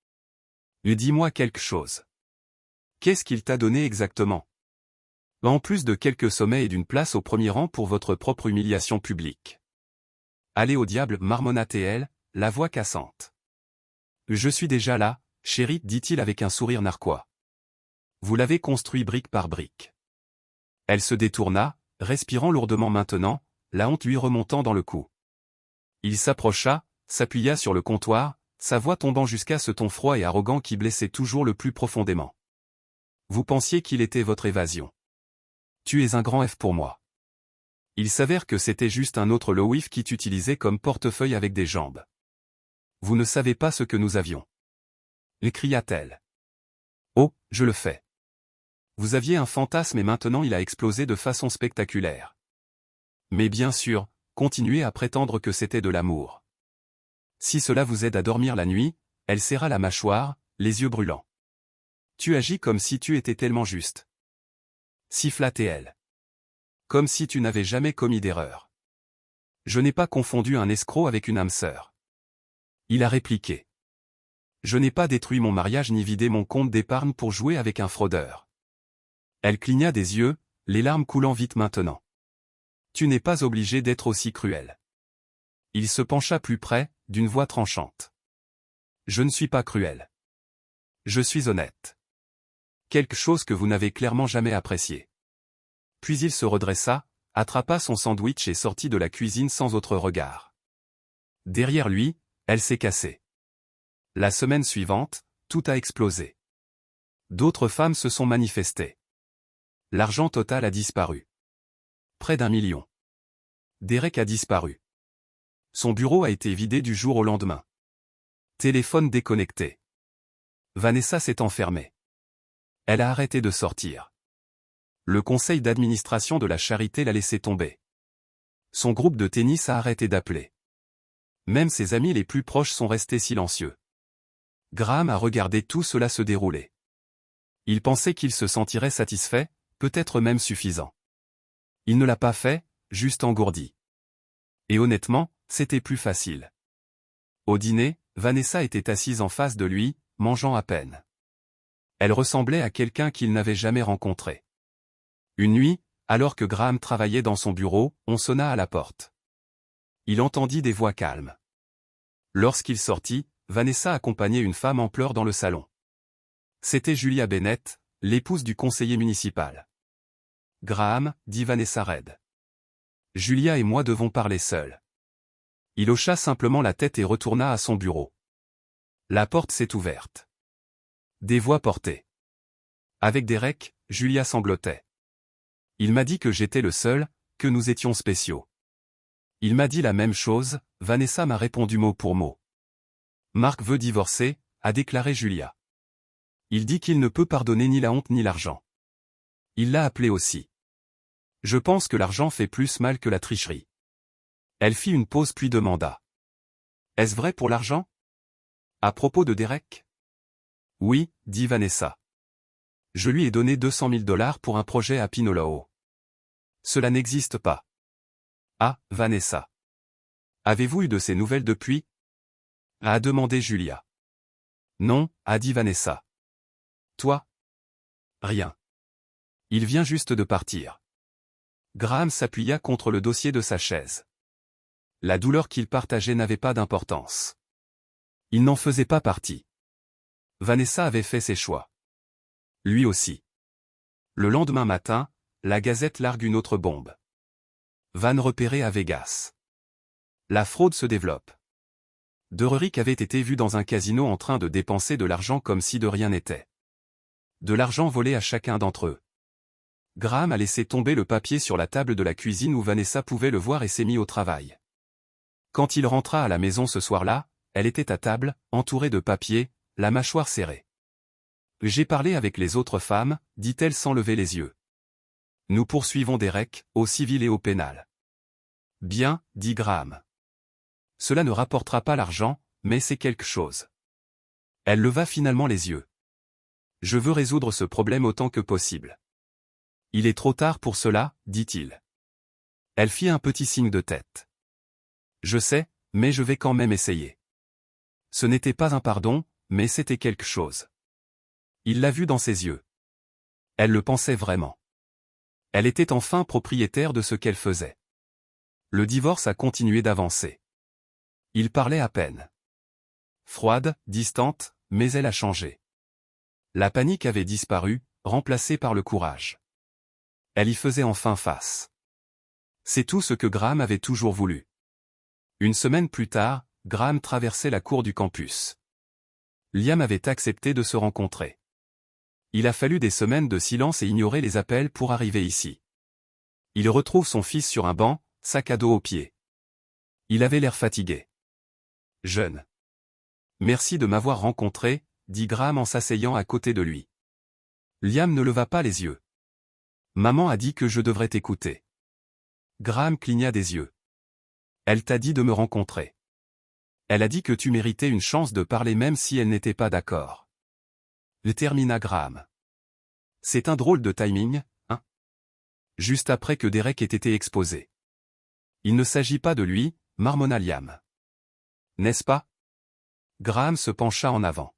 Dis-moi quelque chose. Qu'est-ce qu'il t'a donné exactement? En plus de quelques sommets et d'une place au premier rang pour votre propre humiliation publique. Allez au diable, marmonna-t-elle, la voix cassante. Je suis déjà là, chérie, dit-il avec un sourire narquois. Vous l'avez construit brique par brique. Elle se détourna, respirant lourdement maintenant, la honte lui remontant dans le cou. Il s'approcha, s'appuya sur le comptoir, sa voix tombant jusqu'à ce ton froid et arrogant qui blessait toujours le plus profondément. Vous pensiez qu'il était votre évasion. Tu es un grand F pour moi. Il s'avère que c'était juste un autre Louis qui t'utilisait comme portefeuille avec des jambes. Vous ne savez pas ce que nous avions. Cria-t-elle. Oh, je le fais. Vous aviez un fantasme et maintenant il a explosé de façon spectaculaire. Mais bien sûr, continuez à prétendre que c'était de l'amour. Si cela vous aide à dormir la nuit, elle serra la mâchoire, les yeux brûlants. Tu agis comme si tu étais tellement juste. Siffla-t-elle. Comme si tu n'avais jamais commis d'erreur. Je n'ai pas confondu un escroc avec une âme sœur. Il a répliqué. Je n'ai pas détruit mon mariage ni vidé mon compte d'épargne pour jouer avec un fraudeur. Elle cligna des yeux, les larmes coulant vite maintenant. Tu n'es pas obligé d'être aussi cruel. Il se pencha plus près, d'une voix tranchante. Je ne suis pas cruel. Je suis honnête. Quelque chose que vous n'avez clairement jamais apprécié. Puis il se redressa, attrapa son sandwich et sortit de la cuisine sans autre regard. Derrière lui, elle s'est cassée. La semaine suivante, tout a explosé. D'autres femmes se sont manifestées. L'argent total a disparu. Près d'1 million. Derek a disparu. Son bureau a été vidé du jour au lendemain. Téléphone déconnecté. Vanessa s'est enfermée. Elle a arrêté de sortir. Le conseil d'administration de la charité l'a laissé tomber. Son groupe de tennis a arrêté d'appeler. Même ses amis les plus proches sont restés silencieux. Graham a regardé tout cela se dérouler. Il pensait qu'il se sentirait satisfait, peut-être même suffisant. Il ne l'a pas fait, juste engourdi. Et honnêtement, c'était plus facile. Au dîner, Vanessa était assise en face de lui, mangeant à peine. Elle ressemblait à quelqu'un qu'il n'avait jamais rencontré. Une nuit, alors que Graham travaillait dans son bureau, on sonna à la porte. Il entendit des voix calmes. Lorsqu'il sortit, Vanessa accompagnait une femme en pleurs dans le salon. C'était Julia Bennett, l'épouse du conseiller municipal. Graham, dit Vanessa raide. Julia et moi devons parler seuls. Il hocha simplement la tête et retourna à son bureau. La porte s'est ouverte. Des voix portées. Avec Derek, Julia sanglotait. Il m'a dit que j'étais le seul, que nous étions spéciaux. Il m'a dit la même chose, Vanessa m'a répondu mot pour mot. Marc veut divorcer, a déclaré Julia. Il dit qu'il ne peut pardonner ni la honte ni l'argent. Il l'a appelé aussi. Je pense que l'argent fait plus mal que la tricherie. Elle fit une pause puis demanda. Est-ce vrai pour l'argent? À propos de Derek? Oui, dit Vanessa. Je lui ai donné 200 000 $ pour un projet à Pinoloo. Cela n'existe pas. Ah, Vanessa. Avez-vous eu de ces nouvelles depuis? A demandé Julia. Non, a dit Vanessa. Toi? Rien. Il vient juste de partir. Graham s'appuya contre le dossier de sa chaise. La douleur qu'il partageait n'avait pas d'importance. Il n'en faisait pas partie. Vanessa avait fait ses choix. Lui aussi. Le lendemain matin, la Gazette largue une autre bombe. Van repéré à Vegas. La fraude se développe. Derrick avait été vu dans un casino en train de dépenser de l'argent comme si de rien n'était. De l'argent volé à chacun d'entre eux. Graham a laissé tomber le papier sur la table de la cuisine où Vanessa pouvait le voir et s'est mis au travail. Quand il rentra à la maison ce soir-là, elle était à table, entourée de papier, la mâchoire serrée. J'ai parlé avec les autres femmes, dit-elle sans lever les yeux. Nous poursuivons Derek, au civil et au pénal. Bien, dit Graham. Cela ne rapportera pas l'argent, mais c'est quelque chose. Elle leva finalement les yeux. Je veux résoudre ce problème autant que possible. Il est trop tard pour cela, dit-il. Elle fit un petit signe de tête. Je sais, mais je vais quand même essayer. Ce n'était pas un pardon, mais c'était quelque chose. Il l'a vu dans ses yeux. Elle le pensait vraiment. Elle était enfin propriétaire de ce qu'elle faisait. Le divorce a continué d'avancer. Il parlait à peine. Froide, distante, mais elle a changé. La panique avait disparu, remplacée par le courage. Elle y faisait enfin face. C'est tout ce que Graham avait toujours voulu. Une semaine plus tard, Graham traversait la cour du campus. Liam avait accepté de se rencontrer. Il a fallu des semaines de silence et ignorer les appels pour arriver ici. Il retrouve son fils sur un banc, sac à dos au pied. Il avait l'air fatigué. Jeune. Merci de m'avoir rencontré, dit Graham en s'asseyant à côté de lui. Liam ne leva pas les yeux. Maman a dit que je devrais t'écouter. Graham cligna des yeux. Elle t'a dit de me rencontrer. Elle a dit que tu méritais une chance de parler même si elle n'était pas d'accord. Le termina Graham. C'est un drôle de timing, hein? Juste après que Derek ait été exposé. Il ne s'agit pas de lui, marmonna Liam. N'est-ce pas? Graham se pencha en avant.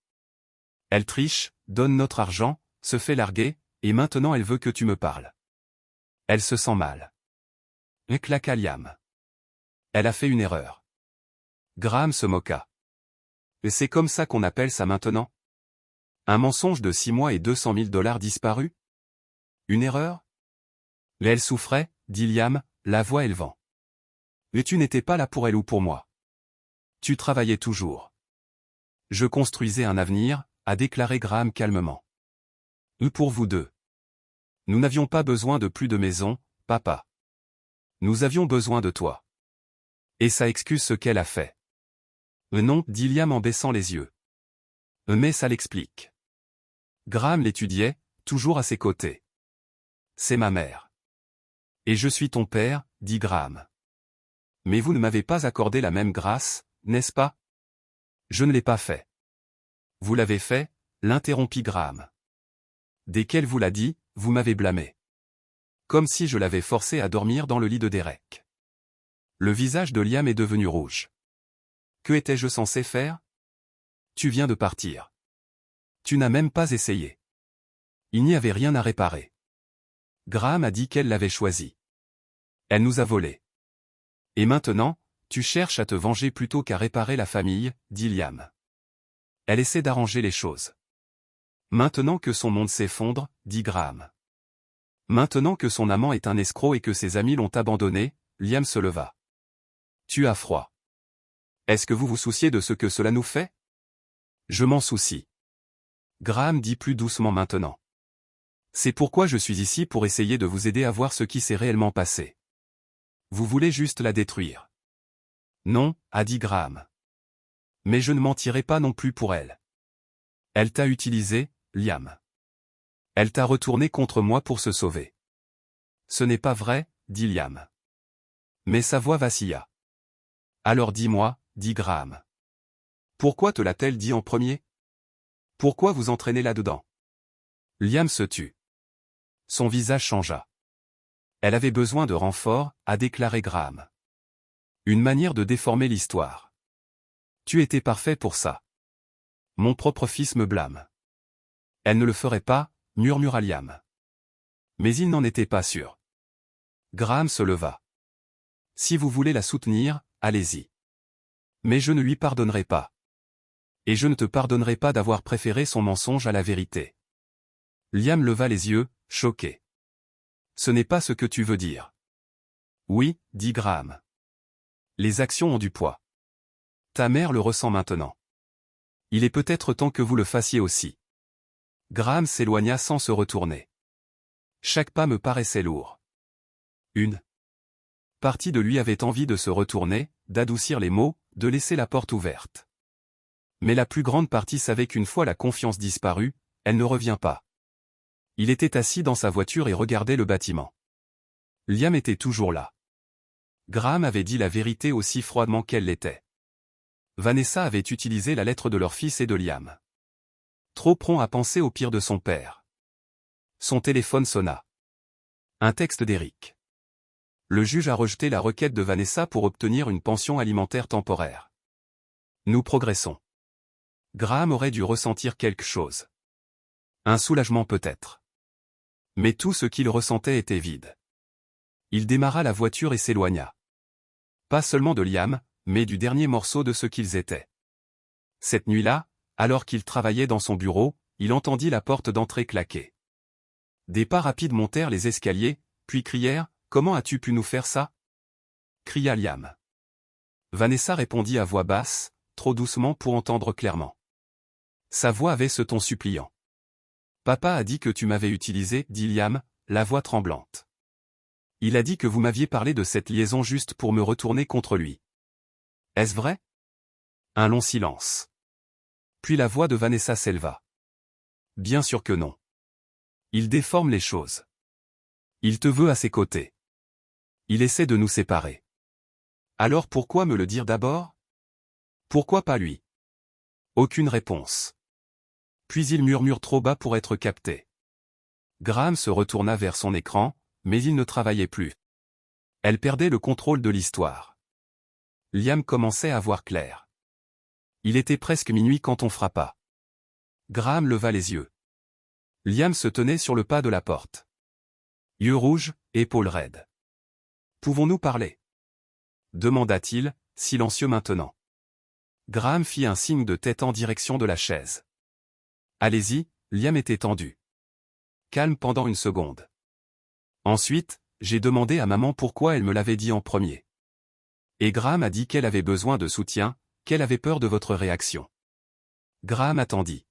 Elle triche, donne notre argent, se fait larguer, et maintenant elle veut que tu me parles. Elle se sent mal. Claqua Liam. Elle a fait une erreur. Graham se moqua. Et c'est comme ça qu'on appelle ça maintenant? Un mensonge de 6 mois et $200 000 disparus? Une erreur? Mais elle souffrait, dit Liam, la voix élevant. Mais tu n'étais pas là pour elle ou pour moi. Tu travaillais toujours. Je construisais un avenir, a déclaré Graham calmement. Pour vous deux. Nous n'avions pas besoin de plus de maison, papa. Nous avions besoin de toi. Et ça excuse ce qu'elle a fait. Non, dit Liam en baissant les yeux. Mais ça l'explique. Graham l'étudiait, toujours à ses côtés. C'est ma mère. Et je suis ton père, dit Graham. Mais vous ne m'avez pas accordé la même grâce, n'est-ce pas? Je ne l'ai pas fait. Vous l'avez fait, l'interrompit Graham. Dès qu'elle vous l'a dit, vous m'avez blâmé. Comme si je l'avais forcé à dormir dans le lit de Derek. Le visage de Liam est devenu rouge. Que étais-je censé faire? Tu viens de partir. Tu n'as même pas essayé. Il n'y avait rien à réparer. Graham a dit qu'elle l'avait choisi. Elle nous a volés. Et maintenant, tu cherches à te venger plutôt qu'à réparer la famille, dit Liam. Elle essaie d'arranger les choses. Maintenant que son monde s'effondre, dit Graham. Maintenant que son amant est un escroc et que ses amis l'ont abandonné, Liam se leva. Tu as froid. Est-ce que vous vous souciez de ce que cela nous fait? Je m'en soucie. Graham dit plus doucement maintenant. C'est pourquoi je suis ici pour essayer de vous aider à voir ce qui s'est réellement passé. Vous voulez juste la détruire. Non, a dit Graham. Mais je ne mentirai pas non plus pour elle. Elle t'a utilisé, Liam. Elle t'a retourné contre moi pour se sauver. Ce n'est pas vrai, dit Liam. Mais sa voix vacilla. Alors dis-moi, dit Graham. Pourquoi te l'a-t-elle dit en premier? Pourquoi vous entraînez là-dedans? Liam se tut. Son visage changea. Elle avait besoin de renfort, a déclaré Graham. Une manière de déformer l'histoire. Tu étais parfait pour ça. Mon propre fils me blâme. Elle ne le ferait pas, murmura Liam. Mais il n'en était pas sûr. Graham se leva. Si vous voulez la soutenir, allez-y. Mais je ne lui pardonnerai pas. Et je ne te pardonnerai pas d'avoir préféré son mensonge à la vérité. Liam leva les yeux, choqué. Ce n'est pas ce que tu veux dire. Oui, dit Graham. Les actions ont du poids. Ta mère le ressent maintenant. Il est peut-être temps que vous le fassiez aussi. Graham s'éloigna sans se retourner. Chaque pas me paraissait lourd. Une partie de lui avait envie de se retourner, d'adoucir les mots, de laisser la porte ouverte. Mais la plus grande partie savait qu'une fois la confiance disparue, elle ne revient pas. Il était assis dans sa voiture et regardait le bâtiment. Liam était toujours là. Graham avait dit la vérité aussi froidement qu'elle l'était. Vanessa avait utilisé la lettre de leur fils et de Liam. Trop prompt à penser au pire de son père. Son téléphone sonna. Un texte d'Eric. Le juge a rejeté la requête de Vanessa pour obtenir une pension alimentaire temporaire. Nous progressons. Graham aurait dû ressentir quelque chose. Un soulagement peut-être. Mais tout ce qu'il ressentait était vide. Il démarra la voiture et s'éloigna. Pas seulement de Liam, mais du dernier morceau de ce qu'ils étaient. Cette nuit-là, alors qu'il travaillait dans son bureau, il entendit la porte d'entrée claquer. Des pas rapides montèrent les escaliers, puis crièrent « Comment as-tu pu nous faire ça ?» cria Liam. Vanessa répondit à voix basse, trop doucement pour entendre clairement. Sa voix avait ce ton suppliant. « Papa a dit que tu m'avais utilisé, » dit Liam, la voix tremblante. « Il a dit que vous m'aviez parlé de cette liaison juste pour me retourner contre lui. Est-ce vrai ?» Un long silence. Puis la voix de Vanessa s'éleva. « Bien sûr que non. Il déforme les choses. Il te veut à ses côtés. Il essaie de nous séparer. Alors pourquoi me le dire d'abord? Pourquoi pas lui? » Aucune réponse. Puis il murmure trop bas pour être capté. Graham se retourna vers son écran, mais il ne travaillait plus. Elle perdait le contrôle de l'histoire. Liam commençait à voir clair. Il était presque minuit quand on frappa. Graham leva les yeux. Liam se tenait sur le pas de la porte. Yeux rouges, épaules raides. « Pouvons-nous parler ?» demanda-t-il, silencieux maintenant. Graham fit un signe de tête en direction de la chaise. « Allez-y », Liam était tendu. Calme pendant une seconde. Ensuite, j'ai demandé à maman pourquoi elle me l'avait dit en premier. Et Graham a dit qu'elle avait besoin de soutien, qu'elle avait peur de votre réaction. Graham attendit.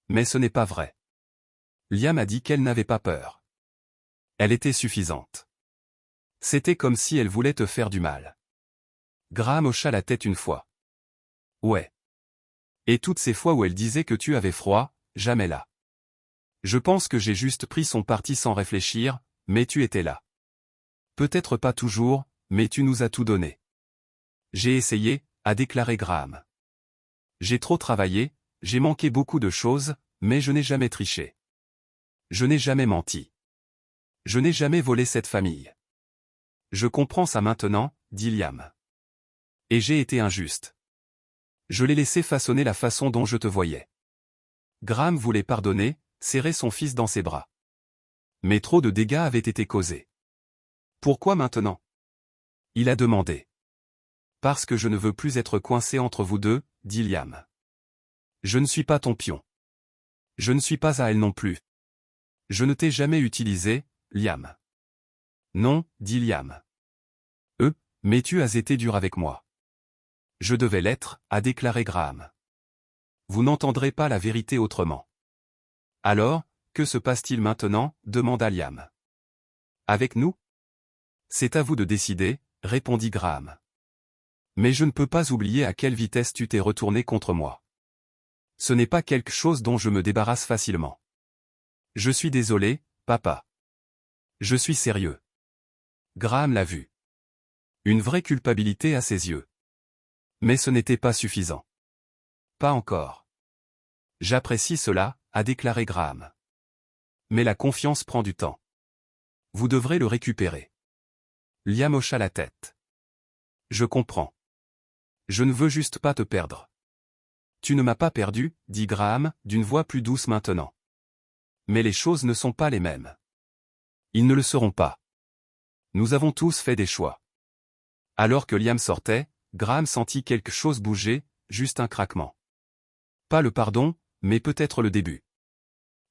Mais ce n'est pas vrai. Liam a dit qu'elle n'avait pas peur. Elle était suffisante. C'était comme si elle voulait te faire du mal. Graham hocha la tête une fois. Ouais. Et toutes ces fois où elle disait que tu avais froid, jamais là. Je pense que j'ai juste pris son parti sans réfléchir, mais tu étais là. Peut-être pas toujours, mais tu nous as tout donné. J'ai essayé, a déclaré Graham. J'ai trop travaillé, j'ai manqué beaucoup de choses, mais je n'ai jamais triché. Je n'ai jamais menti. Je n'ai jamais volé cette famille. Je comprends ça maintenant, dit Liam. Et j'ai été injuste. Je l'ai laissé façonner la façon dont je te voyais. Graham voulait pardonner, serrer son fils dans ses bras. Mais trop de dégâts avaient été causés. Pourquoi maintenant? Il a demandé. Parce que je ne veux plus être coincé entre vous deux, dit Liam. Je ne suis pas ton pion. Je ne suis pas à elle non plus. Je ne t'ai jamais utilisé, Liam. Non, dit Liam. Mais tu as été dur avec moi. Je devais l'être, a déclaré Graham. Vous n'entendrez pas la vérité autrement. Alors, que se passe-t-il maintenant, demanda Liam. Avec nous? C'est à vous de décider, répondit Graham. Mais je ne peux pas oublier à quelle vitesse tu t'es retourné contre moi. Ce n'est pas quelque chose dont je me débarrasse facilement. Je suis désolé, papa. Je suis sérieux. Graham l'a vu. Une vraie culpabilité à ses yeux. Mais ce n'était pas suffisant. Pas encore. J'apprécie cela, a déclaré Graham. Mais la confiance prend du temps. Vous devrez le récupérer. Liam hocha la tête. Je comprends. Je ne veux juste pas te perdre. Tu ne m'as pas perdu, dit Graham, d'une voix plus douce maintenant. Mais les choses ne sont pas les mêmes. Ils ne le seront pas. Nous avons tous fait des choix. Alors que Liam sortait, Graham sentit quelque chose bouger, juste un craquement. Pas le pardon, mais peut-être le début.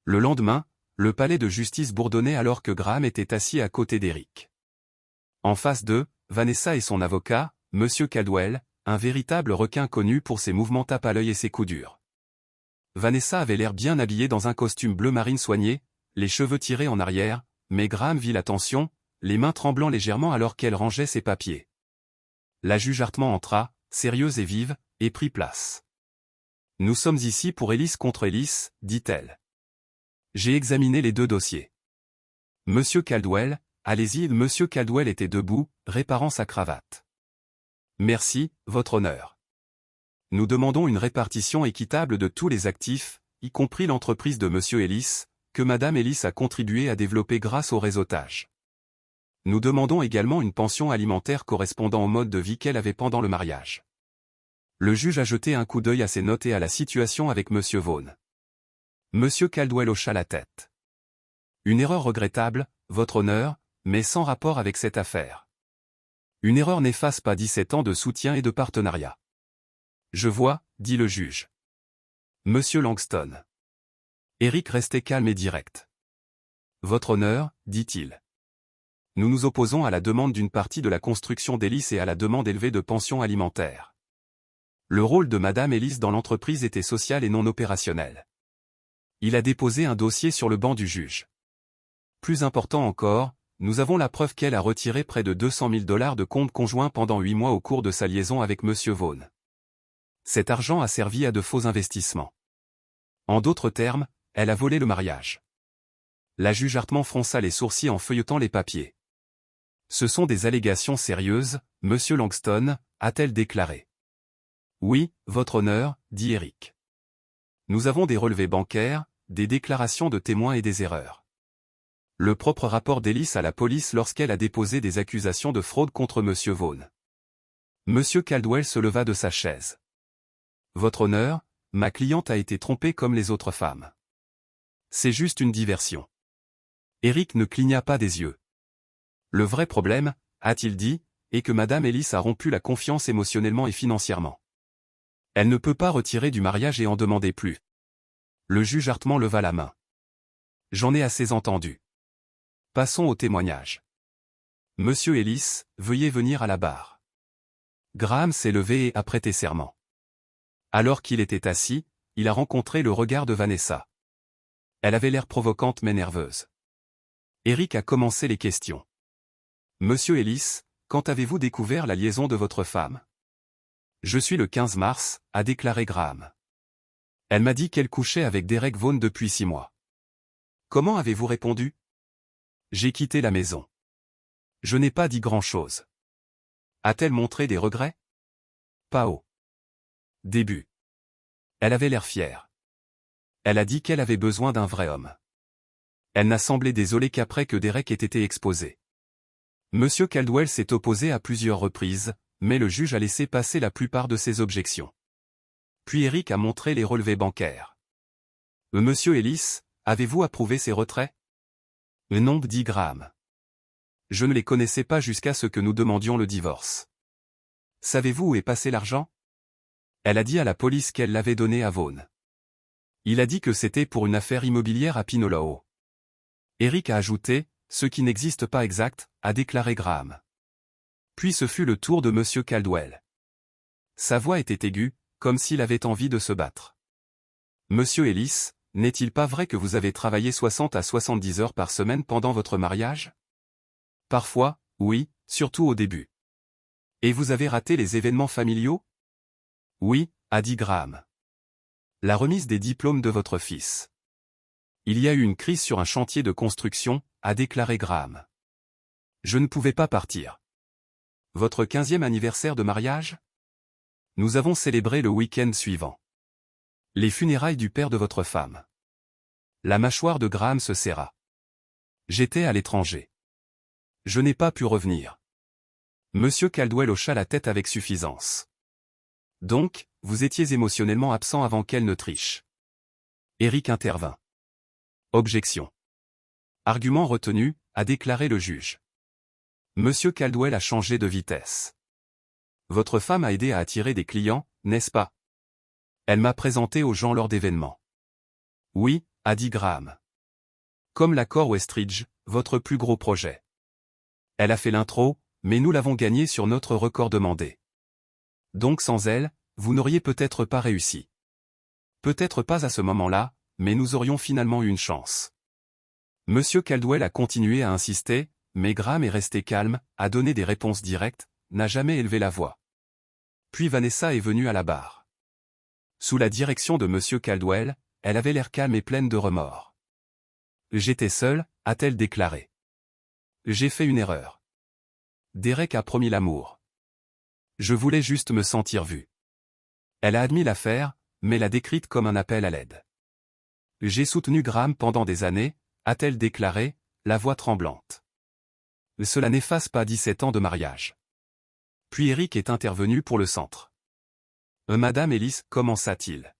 Le lendemain, le palais de justice bourdonnait alors que Graham était assis à côté d'Eric. En face d'eux, Vanessa et son avocat, Monsieur Caldwell, un véritable requin connu pour ses mouvements tape à l'œil et ses coups durs. Vanessa avait l'air bien habillée dans un costume bleu marine soigné, les cheveux tirés en arrière, mais Graham vit la tension, les mains tremblant légèrement alors qu'elle rangeait ses papiers. La juge Hartman entra, sérieuse et vive, et prit place. Nous sommes ici pour Ellis contre Ellis, dit-elle. J'ai examiné les deux dossiers. Monsieur Caldwell, allez-y. Monsieur Caldwell était debout, réparant sa cravate. Merci, votre honneur. Nous demandons une répartition équitable de tous les actifs, y compris l'entreprise de Monsieur Ellis, que Madame Ellis a contribué à développer grâce au réseautage. Nous demandons également une pension alimentaire correspondant au mode de vie qu'elle avait pendant le mariage. Le juge a jeté un coup d'œil à ses notes et à la situation avec Monsieur Vaughn. Monsieur Caldwell hocha la tête. Une erreur regrettable, votre honneur, mais sans rapport avec cette affaire. Une erreur n'efface pas 17 ans de soutien et de partenariat. Je vois, dit le juge. Monsieur Langston. Eric restait calme et direct. Votre honneur, dit-il. Nous nous opposons à la demande d'une partie de la construction d'Ellis et à la demande élevée de pension alimentaire. Le rôle de Madame Ellis dans l'entreprise était social et non opérationnel. Il a déposé un dossier sur le banc du juge. Plus important encore, nous avons la preuve qu'elle a retiré près de $200 000 de compte conjoint pendant 8 mois au cours de sa liaison avec Monsieur Vaughn. Cet argent a servi à de faux investissements. En d'autres termes, elle a volé le mariage. La juge Hartman fronça les sourcils en feuilletant les papiers. Ce sont des allégations sérieuses, Monsieur Langston, a-t-elle déclaré. Oui, votre honneur, dit Eric. Nous avons des relevés bancaires, des déclarations de témoins et des erreurs. Le propre rapport d'Ellis à la police lorsqu'elle a déposé des accusations de fraude contre Monsieur Vaughn. Monsieur Caldwell se leva de sa chaise. Votre honneur, ma cliente a été trompée comme les autres femmes. C'est juste une diversion. Eric ne cligna pas des yeux. Le vrai problème, a-t-il dit, est que Madame Ellis a rompu la confiance émotionnellement et financièrement. Elle ne peut pas retirer du mariage et en demander plus. Le juge Hartman leva la main. J'en ai assez entendu. Passons au témoignage. Monsieur Ellis, veuillez venir à la barre. Graham s'est levé et a prêté serment. Alors qu'il était assis, il a rencontré le regard de Vanessa. Elle avait l'air provocante mais nerveuse. Eric a commencé les questions. Monsieur Ellis, quand avez-vous découvert la liaison de votre femme? Je suis le 15 mars, a déclaré Graham. Elle m'a dit qu'elle couchait avec Derek Vaughn depuis 6 mois. Comment avez-vous répondu? J'ai quitté la maison. Je n'ai pas dit grand-chose. A-t-elle montré des regrets? Pas au début. Elle avait l'air fière. Elle a dit qu'elle avait besoin d'un vrai homme. Elle n'a semblé désolée qu'après que Derek ait été exposé. Monsieur Caldwell s'est opposé à plusieurs reprises, mais le juge a laissé passer la plupart de ses objections. Puis Eric a montré les relevés bancaires. Monsieur Ellis, avez-vous approuvé ces retraits? Non, dit Graham. Je ne les connaissais pas jusqu'à ce que nous demandions le divorce. Savez-vous où est passé l'argent? Elle a dit à la police qu'elle l'avait donné à Vaughn. Il a dit que c'était pour une affaire immobilière à Pinoloo. Eric a ajouté, ce qui n'existe pas exact, a déclaré Graham. Puis ce fut le tour de Monsieur Caldwell. Sa voix était aiguë, comme s'il avait envie de se battre. Monsieur Ellis, n'est-il pas vrai que vous avez travaillé 60 à 70 heures par semaine pendant votre mariage? Parfois, oui, surtout au début. Et vous avez raté les événements familiaux? Oui, a dit Graham. La remise des diplômes de votre fils. Il y a eu une crise sur un chantier de construction, a déclaré Graham. Je ne pouvais pas partir. Votre 15e anniversaire de mariage? Nous avons célébré le week-end suivant. Les funérailles du père de votre femme. La mâchoire de Graham se serra. J'étais à l'étranger. Je n'ai pas pu revenir. Monsieur Caldwell hocha la tête avec suffisance. Donc, vous étiez émotionnellement absent avant qu'elle ne triche. Eric intervint. Objection. Argument retenu, a déclaré le juge. Monsieur Caldwell a changé de vitesse. Votre femme a aidé à attirer des clients, n'est-ce pas? Elle m'a présenté aux gens lors d'événements. Oui, a dit Graham. Comme l'accord Westridge, votre plus gros projet. Elle a fait l'intro, mais nous l'avons gagné sur notre record demandé. Donc sans elle, vous n'auriez peut-être pas réussi. Peut-être pas à ce moment-là, mais nous aurions finalement eu une chance. Monsieur Caldwell a continué à insister, mais Graham est resté calme, a donné des réponses directes, n'a jamais élevé la voix. Puis Vanessa est venue à la barre. Sous la direction de M. Caldwell, elle avait l'air calme et pleine de remords. J'étais seule, a-t-elle déclaré. J'ai fait une erreur. Derek a promis l'amour. Je voulais juste me sentir vue. Elle a admis l'affaire, mais l'a décrite comme un appel à l'aide. J'ai soutenu Graham pendant des années, a-t-elle déclaré, la voix tremblante. Cela n'efface pas 17 ans de mariage. Puis Eric est intervenu pour le centre. Madame Ellis, commença-t-il.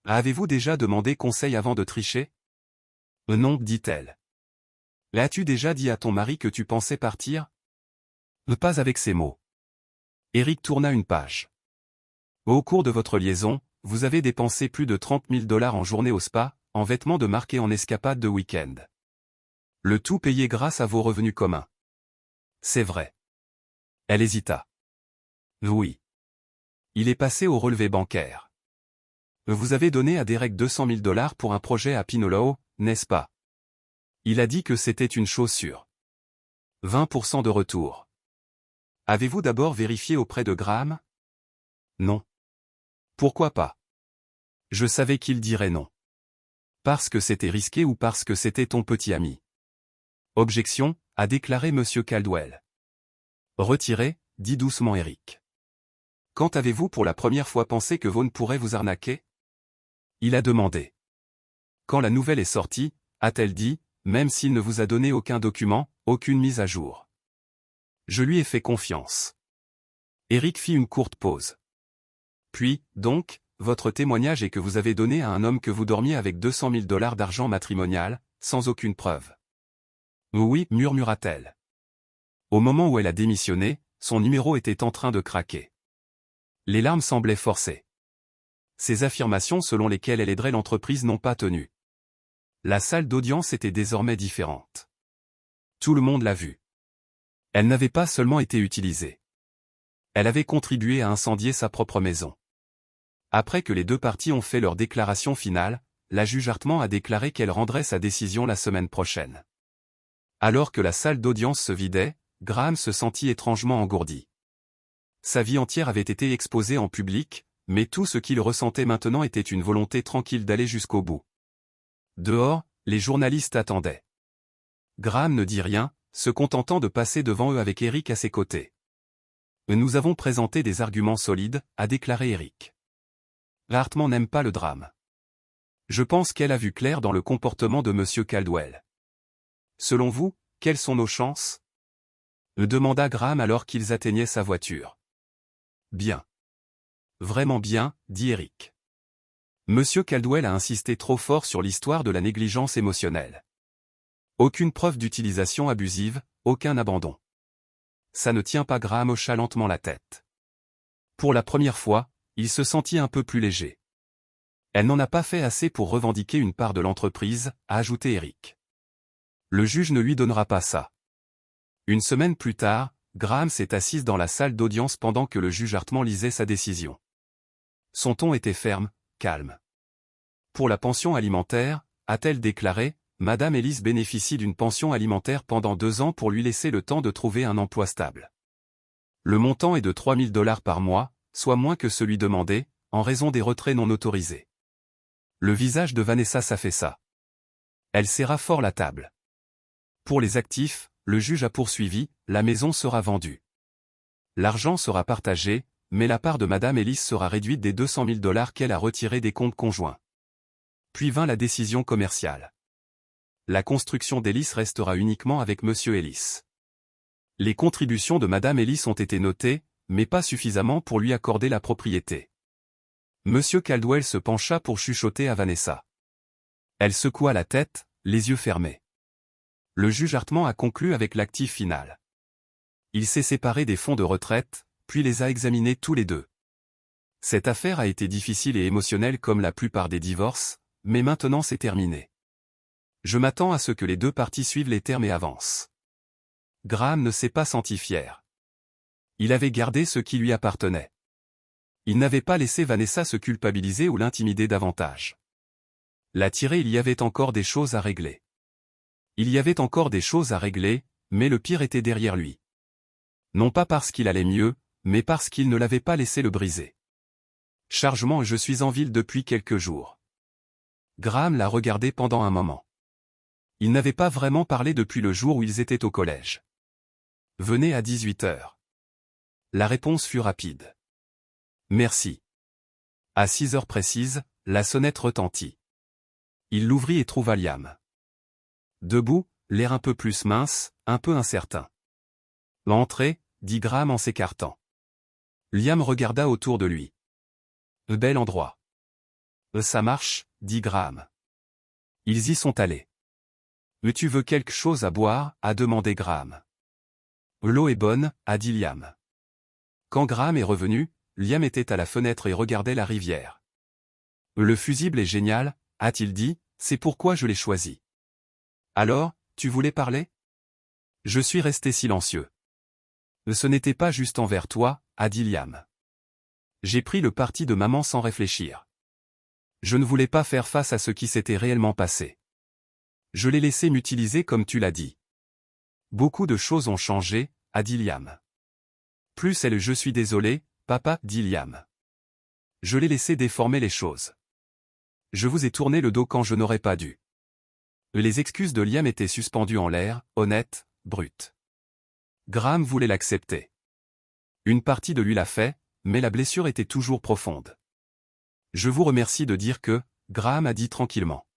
Avez-vous déjà demandé conseil avant de tricher? Non, dit-elle. As-tu déjà dit à ton mari que tu pensais partir? Pas avec ces mots. Eric tourna une page. Au cours de votre liaison, vous avez dépensé plus de 30 000 $ en journée au spa, en vêtements de marque et en escapades de week-end. Le tout payé grâce à vos revenus communs. C'est vrai. Elle hésita. Oui. Il est passé au relevé bancaire. Vous avez donné à Derek 200 000 $ pour un projet à Pinoloo, n'est-ce pas? Il a dit que c'était une chose sûre. 20% de retour. Avez-vous d'abord vérifié auprès de Graham? Non. Pourquoi pas? Je savais qu'il dirait non. Parce que c'était risqué ou parce que c'était ton petit ami? Objection, a déclaré M. Caldwell. Retirez, dit doucement Eric. Quand avez-vous pour la première fois pensé que Vaughn pourrait vous arnaquer? Il a demandé. Quand la nouvelle est sortie, a-t-elle dit, même s'il ne vous a donné aucun document, aucune mise à jour. Je lui ai fait confiance. Eric fit une courte pause. Puis, donc, votre témoignage est que vous avez donné à un homme que vous dormiez avec 200 000 $ d'argent matrimonial, sans aucune preuve. Oui, murmura-t-elle. Au moment où elle a démissionné, son numéro était en train de craquer. Les larmes semblaient forcées. Ces affirmations selon lesquelles elle aiderait l'entreprise n'ont pas tenu. La salle d'audience était désormais différente. Tout le monde l'a vue. Elle n'avait pas seulement été utilisée. Elle avait contribué à incendier sa propre maison. Après que les deux parties ont fait leur déclaration finale, la juge Hartman a déclaré qu'elle rendrait sa décision la semaine prochaine. Alors que la salle d'audience se vidait, Graham se sentit étrangement engourdi. Sa vie entière avait été exposée en public, mais tout ce qu'il ressentait maintenant était une volonté tranquille d'aller jusqu'au bout. Dehors, les journalistes attendaient. Graham ne dit rien, se contentant de passer devant eux avec Eric à ses côtés. Nous avons présenté des arguments solides, a déclaré Eric. Hartman n'aime pas le drame. Je pense qu'elle a vu clair dans le comportement de M. Caldwell. Selon vous, quelles sont nos chances? Demanda Graham alors qu'ils atteignaient sa voiture. Bien. Vraiment bien, dit Eric. M. Caldwell a insisté trop fort sur l'histoire de la négligence émotionnelle. Aucune preuve d'utilisation abusive, aucun abandon. Ça ne tient pas. Graham hocha lentement la tête. Pour la première fois, il se sentit un peu plus léger. Elle n'en a pas fait assez pour revendiquer une part de l'entreprise, a ajouté Eric. Le juge ne lui donnera pas ça. Une semaine plus tard, Graham s'est assise dans la salle d'audience pendant que le juge Hartman lisait sa décision. Son ton était ferme, calme. Pour la pension alimentaire, a-t-elle déclaré, Madame Ellis bénéficie d'une pension alimentaire pendant 2 ans pour lui laisser le temps de trouver un emploi stable. Le montant est de 3 000 $ par mois, soit moins que celui demandé, en raison des retraits non autorisés. Le visage de Vanessa s'affaissa. Elle serra fort la table. Pour les actifs, le juge a poursuivi, la maison sera vendue. L'argent sera partagé, mais la part de Madame Ellis sera réduite des 200 000 $ qu'elle a retirés des comptes conjoints. Puis vint la décision commerciale. La construction d'Ellis restera uniquement avec Monsieur Ellis. Les contributions de Madame Ellis ont été notées, mais pas suffisamment pour lui accorder la propriété. Monsieur Caldwell se pencha pour chuchoter à Vanessa. Elle secoua la tête, les yeux fermés. Le juge Hartman a conclu avec l'actif final. Il s'est séparé des fonds de retraite, puis les a examinés tous les deux. Cette affaire a été difficile et émotionnelle comme la plupart des divorces, mais maintenant c'est terminé. Je m'attends à ce que les deux parties suivent les termes et avancent. Graham ne s'est pas senti fier. Il avait gardé ce qui lui appartenait. Il n'avait pas laissé Vanessa se culpabiliser ou l'intimider davantage. L'attirer, il y avait encore des choses à régler. Il y avait encore des choses à régler, mais le pire était derrière lui. Non pas parce qu'il allait mieux, mais parce qu'il ne l'avait pas laissé le briser. Chargement, je suis en ville depuis quelques jours. Graham l'a regardé pendant un moment. Ils n'avaient pas vraiment parlé depuis le jour où ils étaient au collège. Venez à 18 heures. La réponse fut rapide. Merci. À 6 heures précises, la sonnette retentit. Il l'ouvrit et trouva Liam. Debout, l'air un peu plus mince, un peu incertain. Entrez, dit Graham en s'écartant. Liam regarda autour de lui. Bel endroit. Ça marche, dit Graham. Ils y sont allés. Tu veux quelque chose à boire, a demandé Graham. L'eau est bonne, a dit Liam. Quand Graham est revenu, Liam était à la fenêtre et regardait la rivière. Le fusible est génial, a-t-il dit, c'est pourquoi je l'ai choisi. Alors, tu voulais parler? Je suis resté silencieux. Ce n'était pas juste envers toi, a dit Liam. J'ai pris le parti de maman sans réfléchir. Je ne voulais pas faire face à ce qui s'était réellement passé. Je l'ai laissé m'utiliser comme tu l'as dit. Beaucoup de choses ont changé, a dit Liam. Plus elle je suis désolé, papa, dit Liam. Je l'ai laissé déformer les choses. Je vous ai tourné le dos quand je n'aurais pas dû. Les excuses de Liam étaient suspendues en l'air, honnêtes, brutes. Graham voulait l'accepter. Une partie de lui l'a fait, mais la blessure était toujours profonde. Je vous remercie de dire que, Graham a dit tranquillement.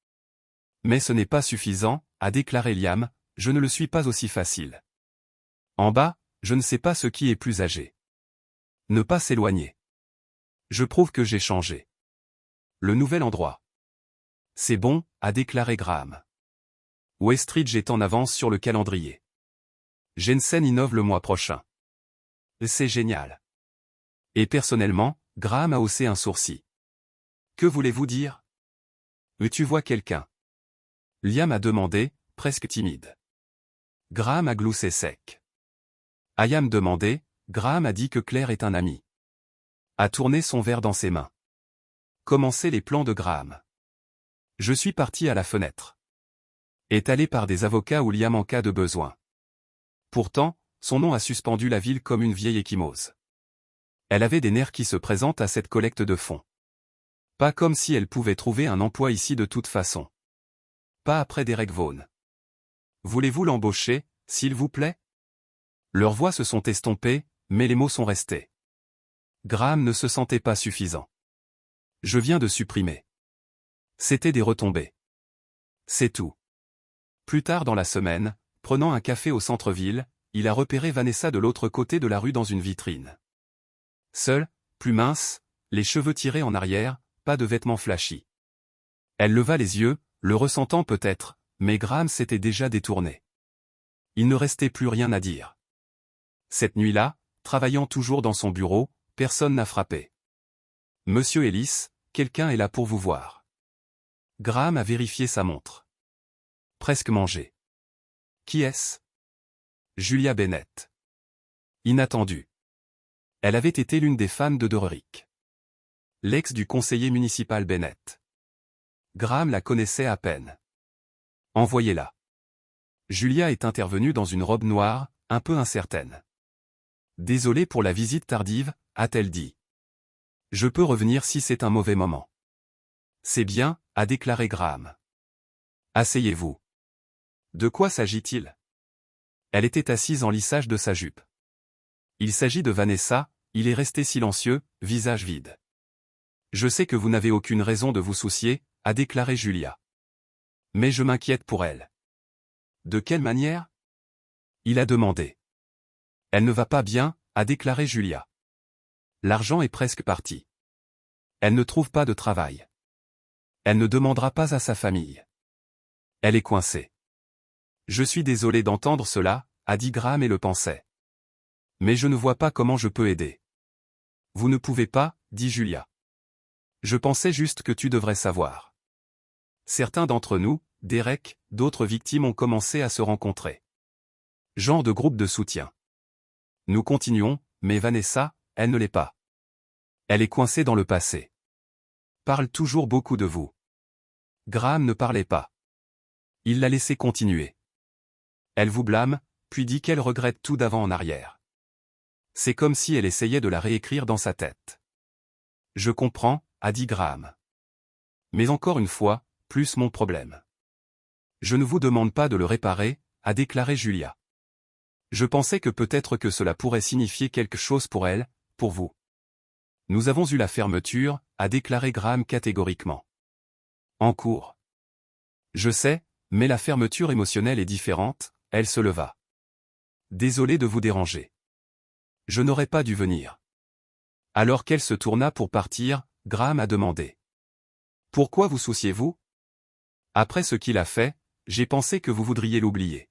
Mais ce n'est pas suffisant, a déclaré Liam, je ne le suis pas aussi facile. En bas, je ne sais pas ce qui est plus âgé. Ne pas s'éloigner. Je prouve que j'ai changé. Le nouvel endroit. C'est bon, a déclaré Graham. Westridge est en avance sur le calendrier. Jensen innove le mois prochain. C'est génial. Et personnellement, Graham a haussé un sourcil. Que voulez-vous dire? Tu vois quelqu'un? Liam a demandé, presque timide. Graham a gloussé sec. Ayam demandé, Graham a dit que Claire est un ami. A tourné son verre dans ses mains. Commencer les plans de Graham. Je suis parti à la fenêtre. Étalé par des avocats ou Liam en cas de besoin. Pourtant, son nom a suspendu la ville comme une vieille échymose. Elle avait des nerfs qui se présentent à cette collecte de fonds. Pas comme si elle pouvait trouver un emploi ici de toute façon. Pas après Derek Vaughan. Voulez-vous l'embaucher, s'il vous plaît? Leurs voix se sont estompées, mais les mots sont restés. Graham ne se sentait pas suffisant. Je viens de supprimer. C'était des retombées. C'est tout. Plus tard dans la semaine, prenant un café au centre-ville, il a repéré Vanessa de l'autre côté de la rue dans une vitrine. Seule, plus mince, les cheveux tirés en arrière, pas de vêtements flashy. Elle leva les yeux, le ressentant peut-être, mais Graham s'était déjà détourné. Il ne restait plus rien à dire. Cette nuit-là, travaillant toujours dans son bureau, personne n'a frappé. Monsieur Ellis, quelqu'un est là pour vous voir. Graham a vérifié sa montre. Presque mangé. Qui est-ce? Julia Bennett. Inattendu. Elle avait été l'une des femmes de Dorerick. L'ex du conseiller municipal Bennett. Graham la connaissait à peine. Envoyez-la. Julia est intervenue dans une robe noire, un peu incertaine. Désolée pour la visite tardive, a-t-elle dit. Je peux revenir si c'est un mauvais moment. C'est bien, a déclaré Graham. Asseyez-vous. De quoi s'agit-il? Elle était assise en lissage de sa jupe. Il s'agit de Vanessa, il est resté silencieux, visage vide. Je sais que vous n'avez aucune raison de vous soucier, a déclaré Julia. Mais je m'inquiète pour elle. De quelle manière? Il a demandé. Elle ne va pas bien, a déclaré Julia. L'argent est presque parti. Elle ne trouve pas de travail. Elle ne demandera pas à sa famille. Elle est coincée. Je suis désolé d'entendre cela, a dit Graham et le pensait. Mais je ne vois pas comment je peux aider. Vous ne pouvez pas, dit Julia. Je pensais juste que tu devrais savoir. Certains d'entre nous, Derek, d'autres victimes ont commencé à se rencontrer. Genre de groupe de soutien. Nous continuons, mais Vanessa, elle ne l'est pas. Elle est coincée dans le passé. Parle toujours beaucoup de vous. Graham ne parlait pas. Il l'a laissé continuer. Elle vous blâme, puis dit qu'elle regrette tout d'avant en arrière. C'est comme si elle essayait de la réécrire dans sa tête. Je comprends, a dit Graham. Mais encore une fois, plus mon problème. Je ne vous demande pas de le réparer, a déclaré Julia. Je pensais que peut-être que cela pourrait signifier quelque chose pour elle, pour vous. Nous avons eu la fermeture, a déclaré Graham catégoriquement. En cours. Je sais, mais la fermeture émotionnelle est différente, elle se leva. Désolé de vous déranger. Je n'aurais pas dû venir. Alors qu'elle se tourna pour partir, Graham a demandé. Pourquoi vous souciez-vous? Après ce qu'il a fait, j'ai pensé que vous voudriez l'oublier.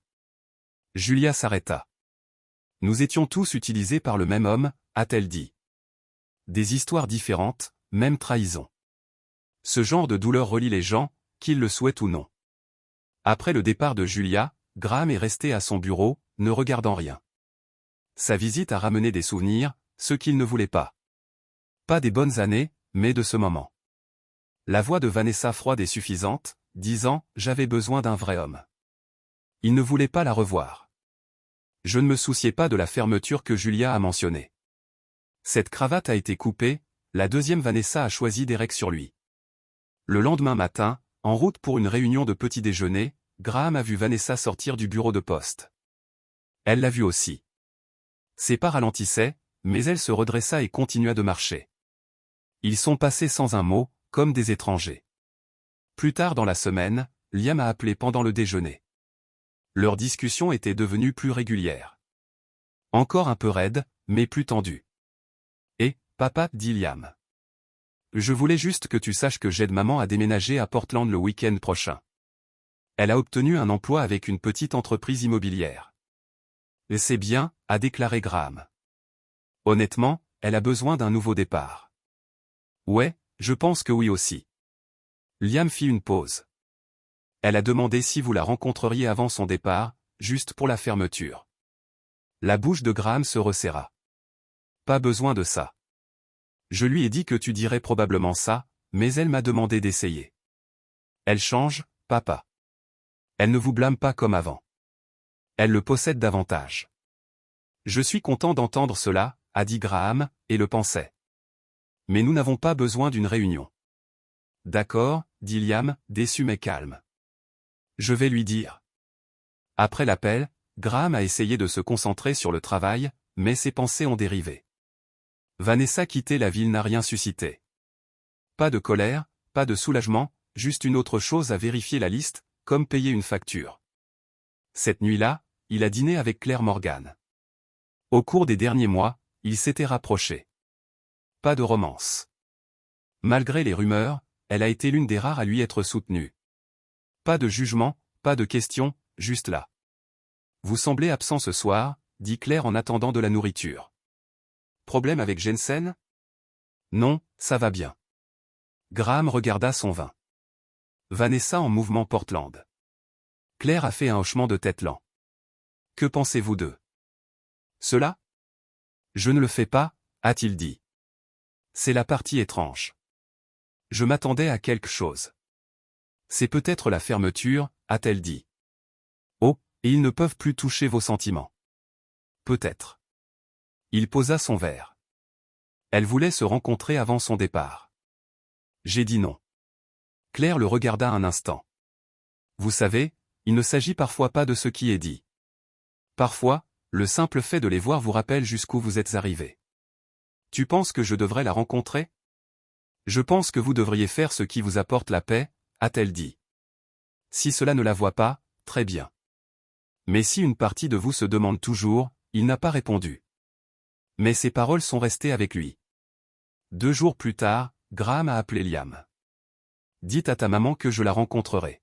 Julia s'arrêta. Nous étions tous utilisés par le même homme, a-t-elle dit. Des histoires différentes, même trahison. Ce genre de douleur relie les gens, qu'ils le souhaitent ou non. Après le départ de Julia, Graham est resté à son bureau, ne regardant rien. Sa visite a ramené des souvenirs, ce qu'il ne voulait pas. Pas des bonnes années, mais de ce moment. La voix de Vanessa froide et suffisante, disant « J'avais besoin d'un vrai homme ». Il ne voulait pas la revoir. Je ne me souciais pas de la fermeture que Julia a mentionnée. Cette cravate a été coupée, la deuxième Vanessa a choisi Derek sur lui. Le lendemain matin, en route pour une réunion de petit déjeuner, Graham a vu Vanessa sortir du bureau de poste. Elle l'a vu aussi. Ses pas ralentissaient, mais elle se redressa et continua de marcher. Ils sont passés sans un mot, comme des étrangers. Plus tard dans la semaine, Liam a appelé pendant le déjeuner. Leur discussion était devenue plus régulière. Encore un peu raide, mais plus tendue. « Et, papa, dit Liam. Je voulais juste que tu saches que j'aide maman à déménager à Portland le week-end prochain. Elle a obtenu un emploi avec une petite entreprise immobilière. Et c'est bien, a déclaré Graham. Honnêtement, elle a besoin d'un nouveau départ. Ouais, je pense que oui aussi. Liam fit une pause. Elle a demandé si vous la rencontreriez avant son départ, juste pour la fermeture. La bouche de Graham se resserra. Pas besoin de ça. Je lui ai dit que tu dirais probablement ça, mais elle m'a demandé d'essayer. Elle change, papa. Elle ne vous blâme pas comme avant. Elle le possède davantage. Je suis content d'entendre cela, a dit Graham, et le pensait. Mais nous n'avons pas besoin d'une réunion. D'accord, dit Liam, déçu mais calme. Je vais lui dire. Après l'appel, Graham a essayé de se concentrer sur le travail, mais ses pensées ont dérivé. Vanessa quitter la ville n'a rien suscité. Pas de colère, pas de soulagement, juste une autre chose à vérifier la liste, comme payer une facture. Cette nuit-là, il a dîné avec Claire Morgan. Au cours des derniers mois, ils s'étaient rapprochés. Pas de romance. Malgré les rumeurs, elle a été l'une des rares à lui être soutenue. Pas de jugement, pas de questions, juste là. Vous semblez absent ce soir, dit Claire en attendant de la nourriture. Problème avec Jensen? Non, ça va bien. Graham regarda son vin. Vanessa en mouvement Portland. Claire a fait un hochement de tête lent. Que pensez-vous d'eux? Cela? Je ne le fais pas, a-t-il dit. C'est la partie étrange. Je m'attendais à quelque chose. C'est peut-être la fermeture, a-t-elle dit. Oh, et ils ne peuvent plus toucher vos sentiments. Peut-être. Il posa son verre. Elle voulait se rencontrer avant son départ. J'ai dit non. Claire le regarda un instant. Vous savez, il ne s'agit parfois pas de ce qui est dit. Parfois, le simple fait de les voir vous rappelle jusqu'où vous êtes arrivé. Tu penses que je devrais la rencontrer? Je pense que vous devriez faire ce qui vous apporte la paix, a-t-elle dit. Si cela ne la voit pas, très bien. Mais si une partie de vous se demande toujours, il n'a pas répondu. Mais ses paroles sont restées avec lui. 2 jours plus tard, Graham a appelé Liam. Dites à ta maman que je la rencontrerai.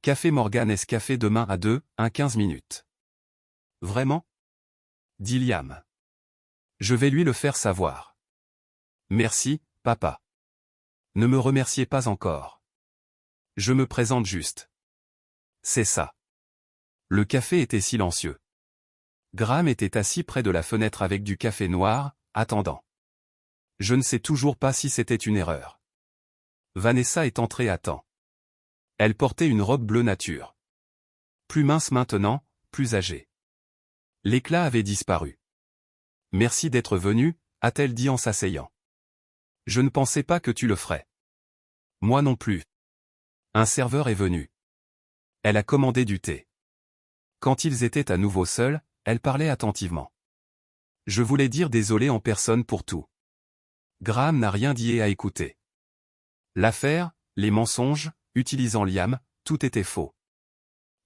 Café Morgan Escafé demain à 2:15 minutes. Vraiment? Dit Liam. Je vais lui le faire savoir. Merci, papa. Ne me remerciez pas encore. Je me présente juste. C'est ça. Le café était silencieux. Graham était assis près de la fenêtre avec du café noir, attendant. Je ne sais toujours pas si c'était une erreur. Vanessa est entrée à temps. Elle portait une robe bleu nature. Plus mince maintenant, plus âgée. L'éclat avait disparu. Merci d'être venu, a-t-elle dit en s'asseyant. Je ne pensais pas que tu le ferais. Moi non plus. Un serveur est venu. Elle a commandé du thé. Quand ils étaient à nouveau seuls, elle parlait attentivement. Je voulais dire désolé en personne pour tout. Graham n'a rien dit et a écouté. L'affaire, les mensonges, utilisant Liam, tout était faux.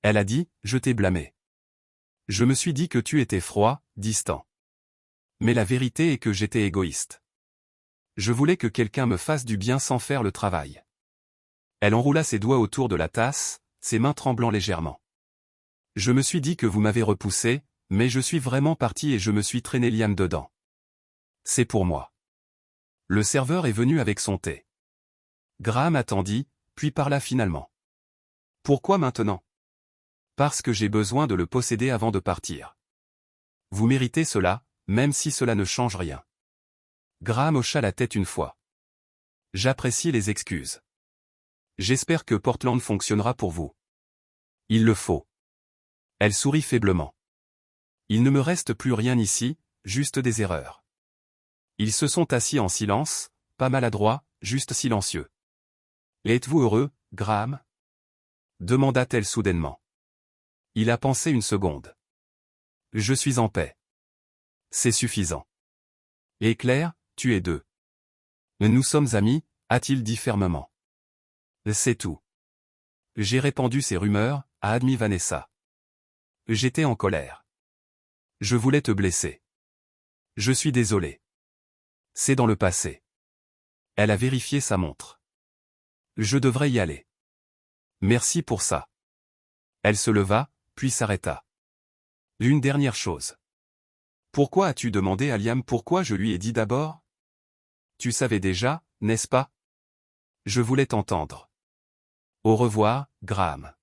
Elle a dit, je t'ai blâmé. Je me suis dit que tu étais froid, distant. Mais la vérité est que j'étais égoïste. Je voulais que quelqu'un me fasse du bien sans faire le travail. Elle enroula ses doigts autour de la tasse, ses mains tremblant légèrement. Je me suis dit que vous m'avez repoussé, mais je suis vraiment parti et je me suis traîné Liam dedans. C'est pour moi. Le serveur est venu avec son thé. Graham attendit, puis parla finalement. Pourquoi maintenant? Parce que j'ai besoin de le posséder avant de partir. Vous méritez cela, même si cela ne change rien. Graham hocha la tête une fois. J'apprécie les excuses. J'espère que Portland fonctionnera pour vous. Il le faut. Elle sourit faiblement. Il ne me reste plus rien ici, juste des erreurs. Ils se sont assis en silence, pas maladroits, juste silencieux. Êtes-vous heureux, Graham? Demanda-t-elle soudainement. Il a pensé une seconde. Je suis en paix. C'est suffisant. Et Claire, tu es deux. Nous sommes amis, a-t-il dit fermement. C'est tout. J'ai répandu ces rumeurs, a admis Vanessa. J'étais en colère. Je voulais te blesser. Je suis désolé. C'est dans le passé. Elle a vérifié sa montre. Je devrais y aller. Merci pour ça. Elle se leva, puis s'arrêta. Une dernière chose. Pourquoi as-tu demandé à Liam pourquoi je lui ai dit d'abord? Tu savais déjà, n'est-ce pas? Je voulais t'entendre. Au revoir, Graham.